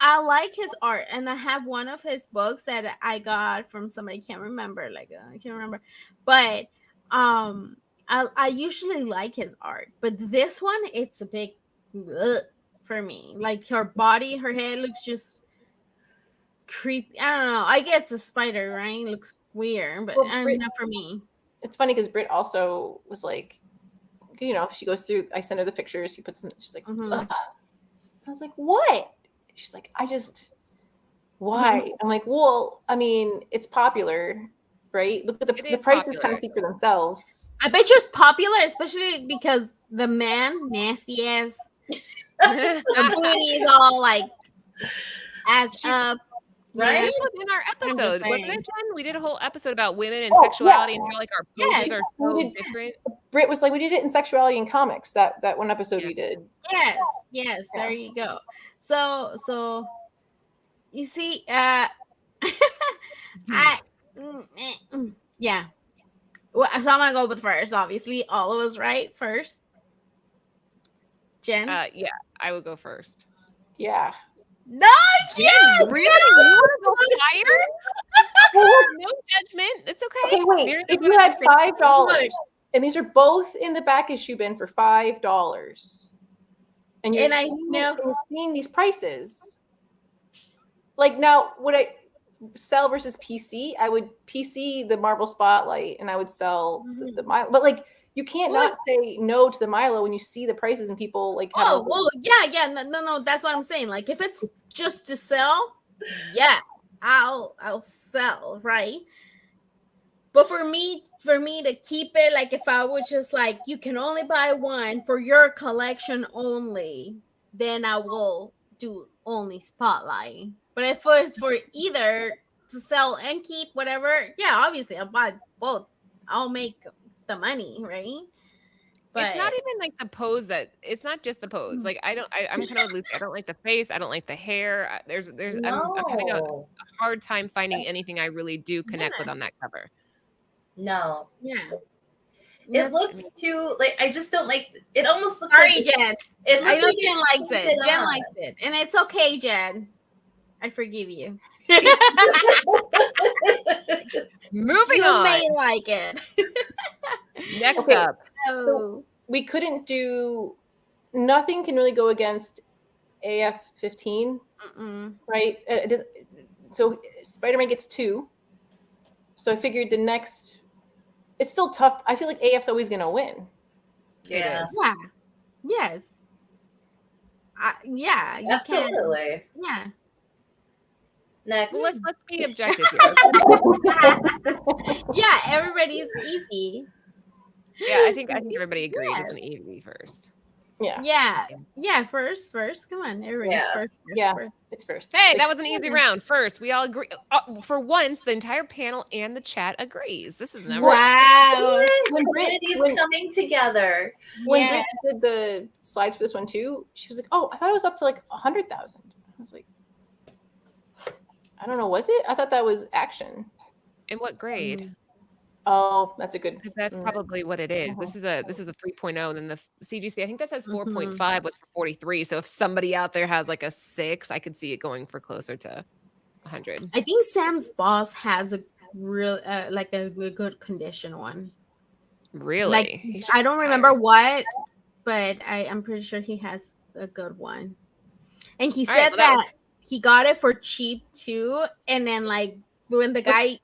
I like his art, and I have one of his books that I got from somebody. I can't remember. I can't remember, but I usually like his art, but this one it's a big for me. Like her body, her head looks just creepy. I don't know. I guess it's a spider, right? It looks weird, but not for me. It's funny because Britt also was like, she goes through. I sent her the pictures. She puts them. She's like, ugh. I was like, what? She's like, why? I'm like, well, I mean, it's popular, right? Look at the prices kind of speak for themselves. I bet you it's popular, especially because the man, nasty ass, the booty is all like ass up. Right? This was in our episode, wasn't it, Jen? We did a whole episode about women and sexuality and how like our poses are so different. Britt was like, we did it in sexuality in comics. That one episode we did. Yes. There you go. So you see, yeah. Well, so I'm gonna go with first. Obviously, all of us right first. Jen. Yeah, I would go first. Yeah. No, Jen! Really? You want to go higher? No judgment. It's okay. Okay, wait. If you had $5, and these are both in the back issue bin for $5, and you're seeing these prices, like now, would I sell versus PC? I would PC the Marvel Spotlight, and I would sell the Milo. But like, you can't not say no to the Milo when you see the prices and people like. No. That's what I'm saying. Like, if it's just to sell, yeah, I'll sell, right? But for me to keep it, like if I would just like, you can only buy one for your collection only, then I will do only Spotlight. But if it's for either to sell and keep, whatever, yeah, obviously I'll buy both. I'll make the money, right? But it's not even like the pose it's not just the pose. Like I'm kind of loose. I don't like the face. I don't like the hair. I'm having a hard time finding anything I really do connect with on that cover. No. Yeah. It looks too like I just don't like it. Almost looks Sorry, like Jen. It looks I know like Jen likes it. Jen likes it, and it's okay, Jen. I forgive you. Moving on. You may like it. Next up. So we couldn't do. Nothing can really go against AF-15, right? So Spider-Man gets 2. So I figured the next. It's still tough. I feel like AF's always going to win. Yeah. Yeah. Yes. Yeah, you Absolutely. can. Yeah. Next. Well, let's be objective here. Yeah, everybody's easy. Yeah, I think everybody agrees it's an easy first. Yeah. First. Come on, everybody's Yeah. first. Yeah. First. It's first. Hey, Like, that was an easy round. First, we all agree. For once, the entire panel and the chat agrees. This is never. Wow. when Communities coming together. when Yeah. Brit did the slides for this one too, she was like, "Oh, I thought it was up to like 100,000." I was like, "I don't know, was it? I thought that was action." In what grade? Oh, that's a good. Because that's probably what it is. This is a 3.0, and then the CGC, I think that says 4.5 was for 43. So if somebody out there has like a 6, I could see it going for closer to 100. I think Sam's boss has a real like a good condition one. Really? Like I don't remember what, but I'm pretty sure he has a good one. And he said that he got it for cheap too. And then like when the guy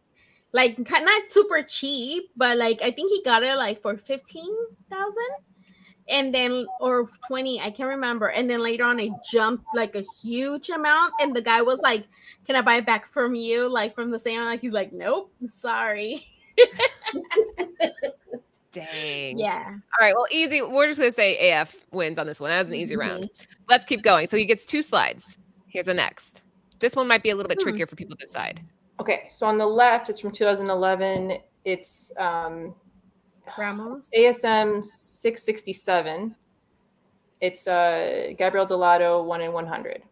like not super cheap, but like I think he got it like for 15,000 and then or 20, I can't remember. And then later on it jumped like a huge amount and the guy was like, "Can I buy it back from you?" Like from the same, like he's like, "Nope, sorry." Dang. Yeah. All right. Well, easy. We're just going to say AF wins on this one. That was an easy round. Let's keep going. So he gets 2 slides. Here's the next. This one might be a little bit trickier for people to decide. Okay, so on the left, it's from 2011. It's Ramos. ASM 667. It's Gabriel Delato 1 in 100.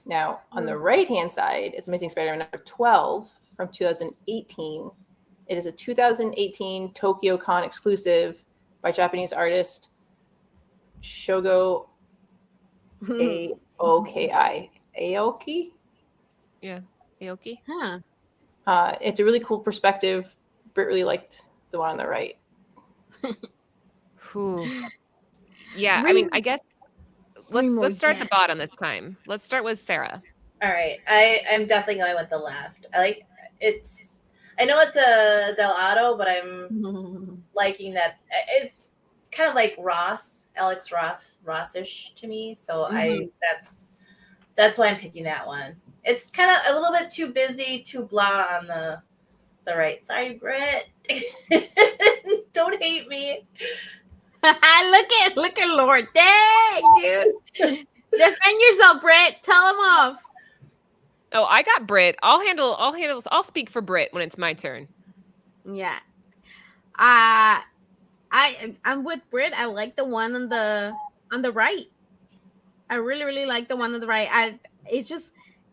Now, on the right-hand side, it's Amazing Spider-Man number 12 from 2018. It is a 2018 Tokyo Con exclusive by Japanese artist Shogo Aoki. Aoki? Yeah. Aoki? Huh. It's a really cool perspective. Britt really liked the one on the right. Yeah, I mean, I guess let's start at the bottom this time. Let's start with Sarah. All right. I'm definitely going with the left. I know it's a Delato, but I'm liking that. It's kind of like Alex Ross-ish to me. So that's why I'm picking that one. It's kind of a little bit too busy, too blah on the right. Sorry, Britt. Don't hate me. Look at Lord. Dang, dude. Defend yourself, Britt. Tell him off. Oh, I got Britt. I'll speak for Britt when it's my turn. Yeah. I'm with Britt. I like the one on the right. I really, really like the one on the right.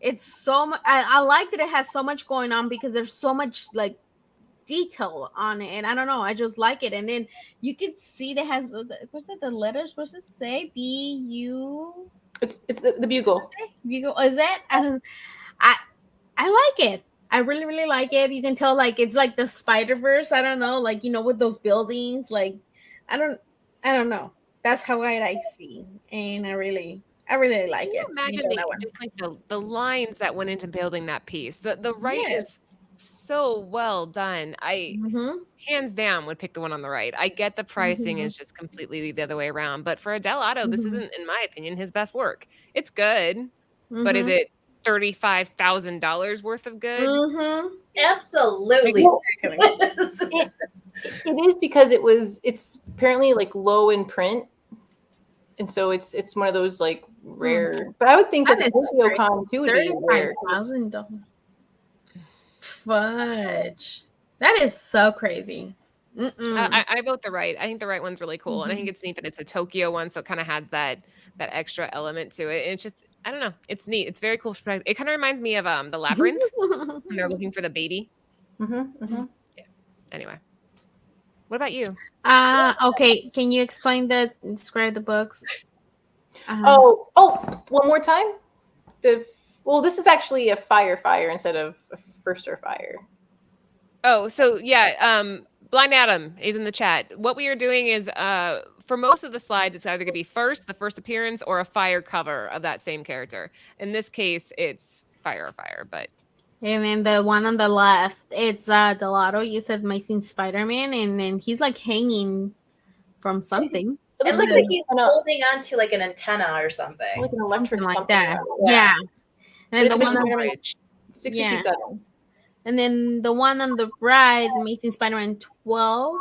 It's so much. I like that it has so much going on because there's so much like detail on it, and I don't know. I just like it, and then you can see that has what's it? The letters. What's it say? BU. It's the bugle. Bugle. Is that? I like it. I really, really like it. You can tell like it's like the Spider-Verse. I don't know, like with those buildings. Like I don't know. That's how I see, and I really like it. Imagine just like the lines that went into building that piece. The right is so well done. I hands down would pick the one on the right. I get the pricing is just completely the other way around, but for Delato, this isn't, in my opinion, his best work. It's good, but is it $35,000 worth of good? Absolutely. It is because it's apparently like low in print, and so it's one of those like rare. But I would think that the Tokyo Con too would be rare. $35,000. Fudge. That is so crazy. I vote the right. I think the right one's really cool, and I think it's neat that it's a Tokyo one, so it kind of has that extra element to it. And it's just, I don't know, it's neat. It's very cool. It kind of reminds me of the Labyrinth when they're looking for the baby. Yeah. Anyway, what about you? Okay. Can you describe the books? One more time. This is actually a fire instead of a first or fire. Oh, so yeah, Blind Adam is in the chat. What we are doing is, for most of the slides, it's either going to be the first appearance, or a fire cover of that same character. In this case, it's fire, but. And then the one on the left, it's Delato. You said Amazing Spider-Man, and then he's like hanging from something. It It looks looks like like he's an holding on to like an antenna or something. like an electric Something like something. that. Yeah. Yeah. But And it's the one Amazing on, Spider-Man Bridge. 667. and then the one on the right, Amazing Spider-Man 12,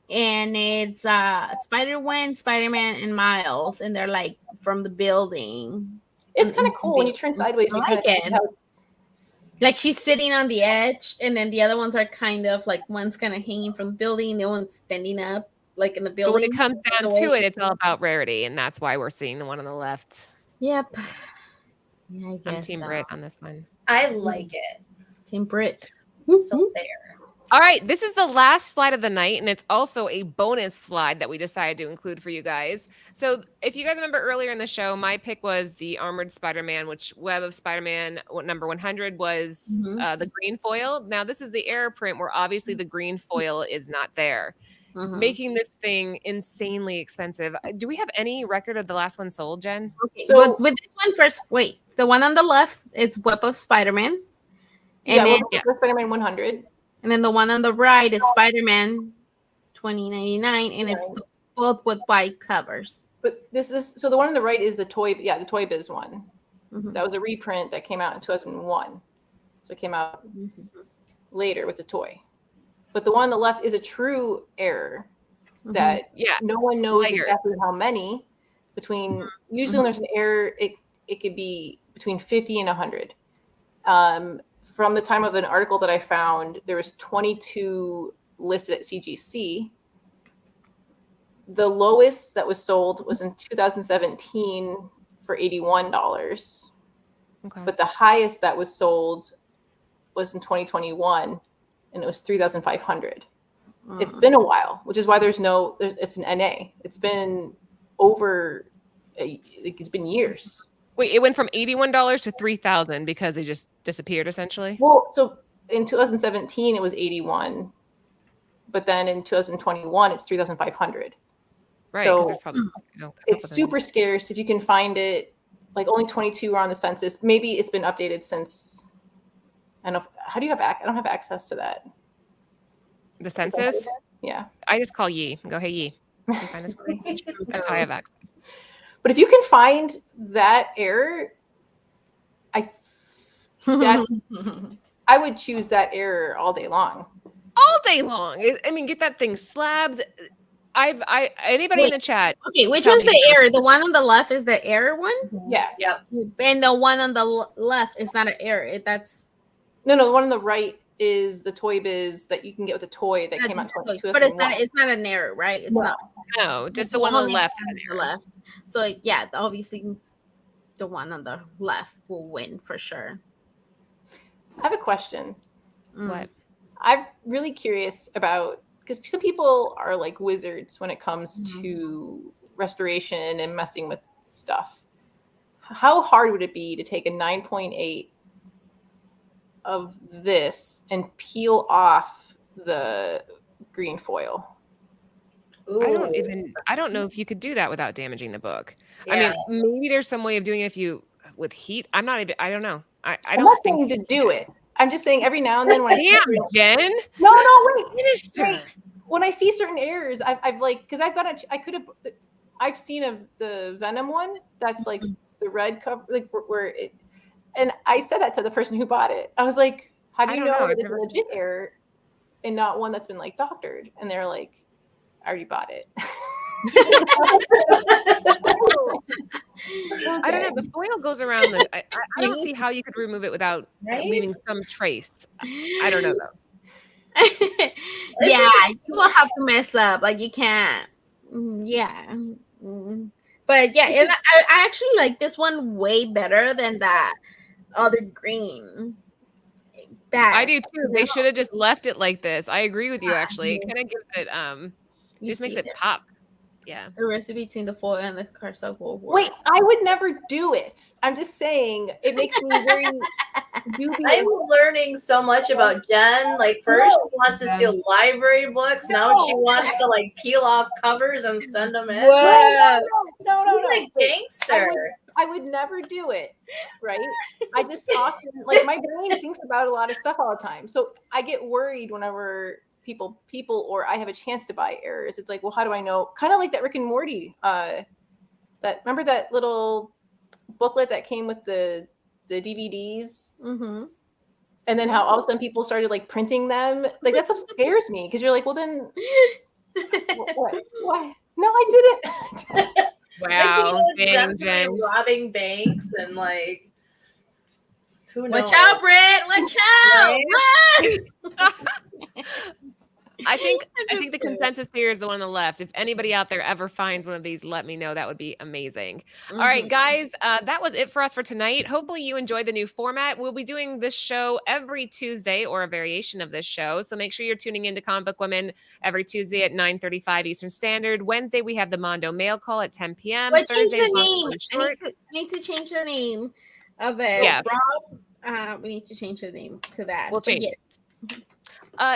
and it's Spider-Gwen, Spider-Man, and Miles, and they're like from the building. It's kind of cool when you turn sideways. I You kind of like see it. how it's. Like she's sitting on the edge, and then the other ones are kind of like one's kind of hanging from the building, the one's standing up, like in the But when building. it comes down The to way- it, it's all about rarity, and that's why we're seeing the one on the left. Yep. Yeah, I guess I'm Team so. Brit on this one. I like it. Team Brit. So there. All right, this is the last slide of the night, and it's also a bonus slide that we decided to include for you guys. So, if you guys remember earlier in the show, my pick was the Armored Spider-Man, which Web of Spider-Man number 100 was Mhm. the green foil. Now, this is the error print where obviously the green foil is not there, Mhm. making this thing insanely expensive. Do we have any record of the last one sold, Jen? Okay, So- so with this one first, wait. The one on the left, it's Web of Spider-Man. And, Yeah, then, well, Spider-Man 100. and then the one on the right is Spider-Man 2099, and it's both with white covers. But this is so the one on the right is the toy. Yeah, the Toy Biz one. Mhm. That was a reprint that came out in 2001. So it came out later with the toy. But the one on the left is a true error that Yeah. no one knows Layered. exactly how many. Between usually when there's an error, it could be between 50 and 100. From the time of an article that I found, there was 22 listed at CGC. The lowest that was sold was in 2017 for $81. Okay. But the highest that was sold was in 2021, and it was 3,500. It's been a while, which is why it's an NA. It's been it's been years. Wait, it went from $81 to $3,000 because they just disappeared essentially? Well, so in 2017 it was 81, but then in 2021 it's 3,500. Right, So because there's probably it's super scarce. If you can find it, like only 22 are on the census. Maybe it's been updated since. I don't know. How do you have I don't have access to that. The census? Yeah. I just call Yi and go, hey Yi, can you find this for me? That's how I have access. But if you can find that error, I would choose that error all day long. All day long. I mean, get that thing slabs. Anybody in the chat. Okay, which Tell one's me. the error? The one on the left is the error one, Yeah. Yeah. and the one on the left is not an error. That's No, the one on the right is the Toy Biz that you can get with a toy that came out in but 2001. it's not an error, right? It's not. No, just the one on the only left is one an on the error. left. So yeah, obviously the one on the left will win for sure. I have a question. What? I'm really curious about, because some people are like wizards when it comes to restoration and messing with stuff. How hard would it be to take a 9.8 of this and peel off the green foil? I don't know if you could do that without damaging the book. I Yeah. mean, maybe there's some way of doing it with heat. I don't know. I I'm don't not think saying to do it. I'm just saying every now and then when Damn, Jen. No, wait. Minister. When I see certain errors, I've like, because I've seen the Venom one that's like the red cover, like where it, and I said that to the person who bought it. I was like, how do I you don't know. know I've that it's a never- legit error and not one that's been like doctored? And they're like, I already bought it. I don't know. The foil goes around the. I don't see how you could remove it without Right? leaving some trace. I don't know though. Yeah, you will have to mess up. Like you can't. Yeah. But yeah, and I actually like this one way better than that other green. That I do too. They should have just left it like this. I agree with you. Actually, it Yeah. kind of gives it. you Just makes see it pop. Yeah. the recipe between the foil and the Carcel. Wait, I would never do it. I'm just saying it makes me very dubious. I'm learning so much about Jen. Like first she wants to steal library books. Now she wants to like peel off covers and send them in. Whoa. No. She's like gangster. I would never do it, right? I just often, like, my brain thinks about a lot of stuff all the time. So I get worried whenever people, or I have a chance to buy errors. It's like, well, how do I know? Kind of like that Rick and Morty. Remember that little booklet that came with the DVDs, Mm-hmm. and then how all of a sudden people started like printing them. Like that stuff scares me because you're like, well, then what? No, I didn't. Wow. Jen's robbing banks and like, who knows? Watch out, Britt! Watch out! Run! I think the consensus here is the one on the left. If anybody out there ever finds one of these, let me know. That would be amazing. All right, guys, that was it for us for tonight. Hopefully you enjoyed the new format. We'll be doing this show every Tuesday or a variation of this show. So make sure you're tuning into Comic Book Women every Tuesday at 9:35 Eastern Standard. Wednesday, we have the Mondo Mail Call at 10 p.m. But change Thursday, the Long name. Story I need to change the name of it. Yeah. Rob, we need to change the name to that. We'll change it.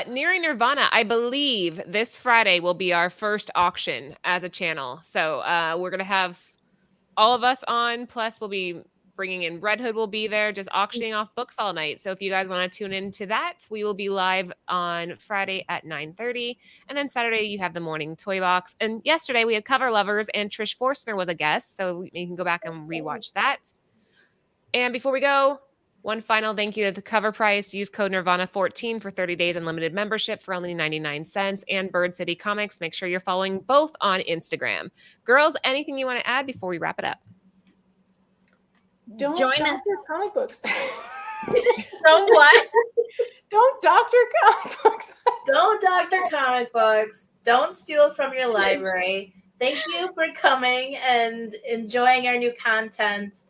Nearing Nirvana, I believe this Friday will be our first auction as a channel. So we're going to have all of us on, plus we'll be bringing in Red Hood will be there, just auctioning off books all night. So if you guys want to tune into that, we will be live on Friday at 9:30. And then Saturday, you have the morning toy box. And yesterday, we had Cover Lovers, and Trish Forstner was a guest. So you can go back and rewatch that. And before we go, one final thank you to the cover price. Use code Nirvana14 for 30 days unlimited membership for only 99 cents. And Bird City Comics. Make sure you're following both on Instagram. Girls, anything you want to add before we wrap it up? Don't join doctor us. comic books. Don't what? Don't doctor comic books. Don't doctor comic books. Don't steal from your library. Thank you for coming and enjoying our new content.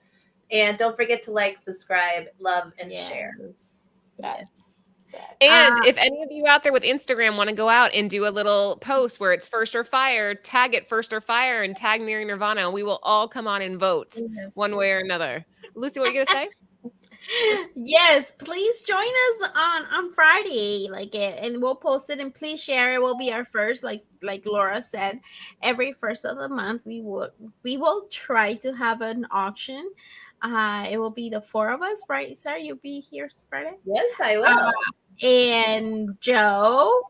And don't forget to like, subscribe, love, and share. Yes. And if any of you out there with Instagram want to go out and do a little post where it's First or Fire, tag it First or Fire and tag Nearing Nirvana, and we will all come on and vote one way or another. Lucy, what are you going to say? Yes, please join us on Friday, and we'll post it, and please share. It will be our first, like Laura said, every first of the month we will try to have an auction. It will be the four of us, right? Sarah, you'll be here Friday. Yes, I will. And Joe,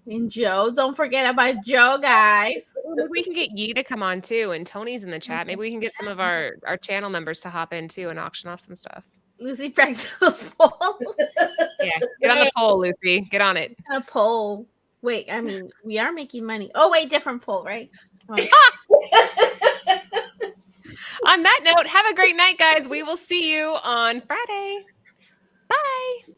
don't forget about Joe, guys. Maybe we can get Yi to come on too, and Tony's in the chat. Maybe we can get some of our channel members to hop in too and auction off some stuff. Lucy practice polls. Yeah, get on the poll, Lucy. Get on it. A poll. Wait, I mean, we are making money. Oh, wait, different poll, right? Oh. On that note, have a great night, guys. We will see you on Friday. Bye.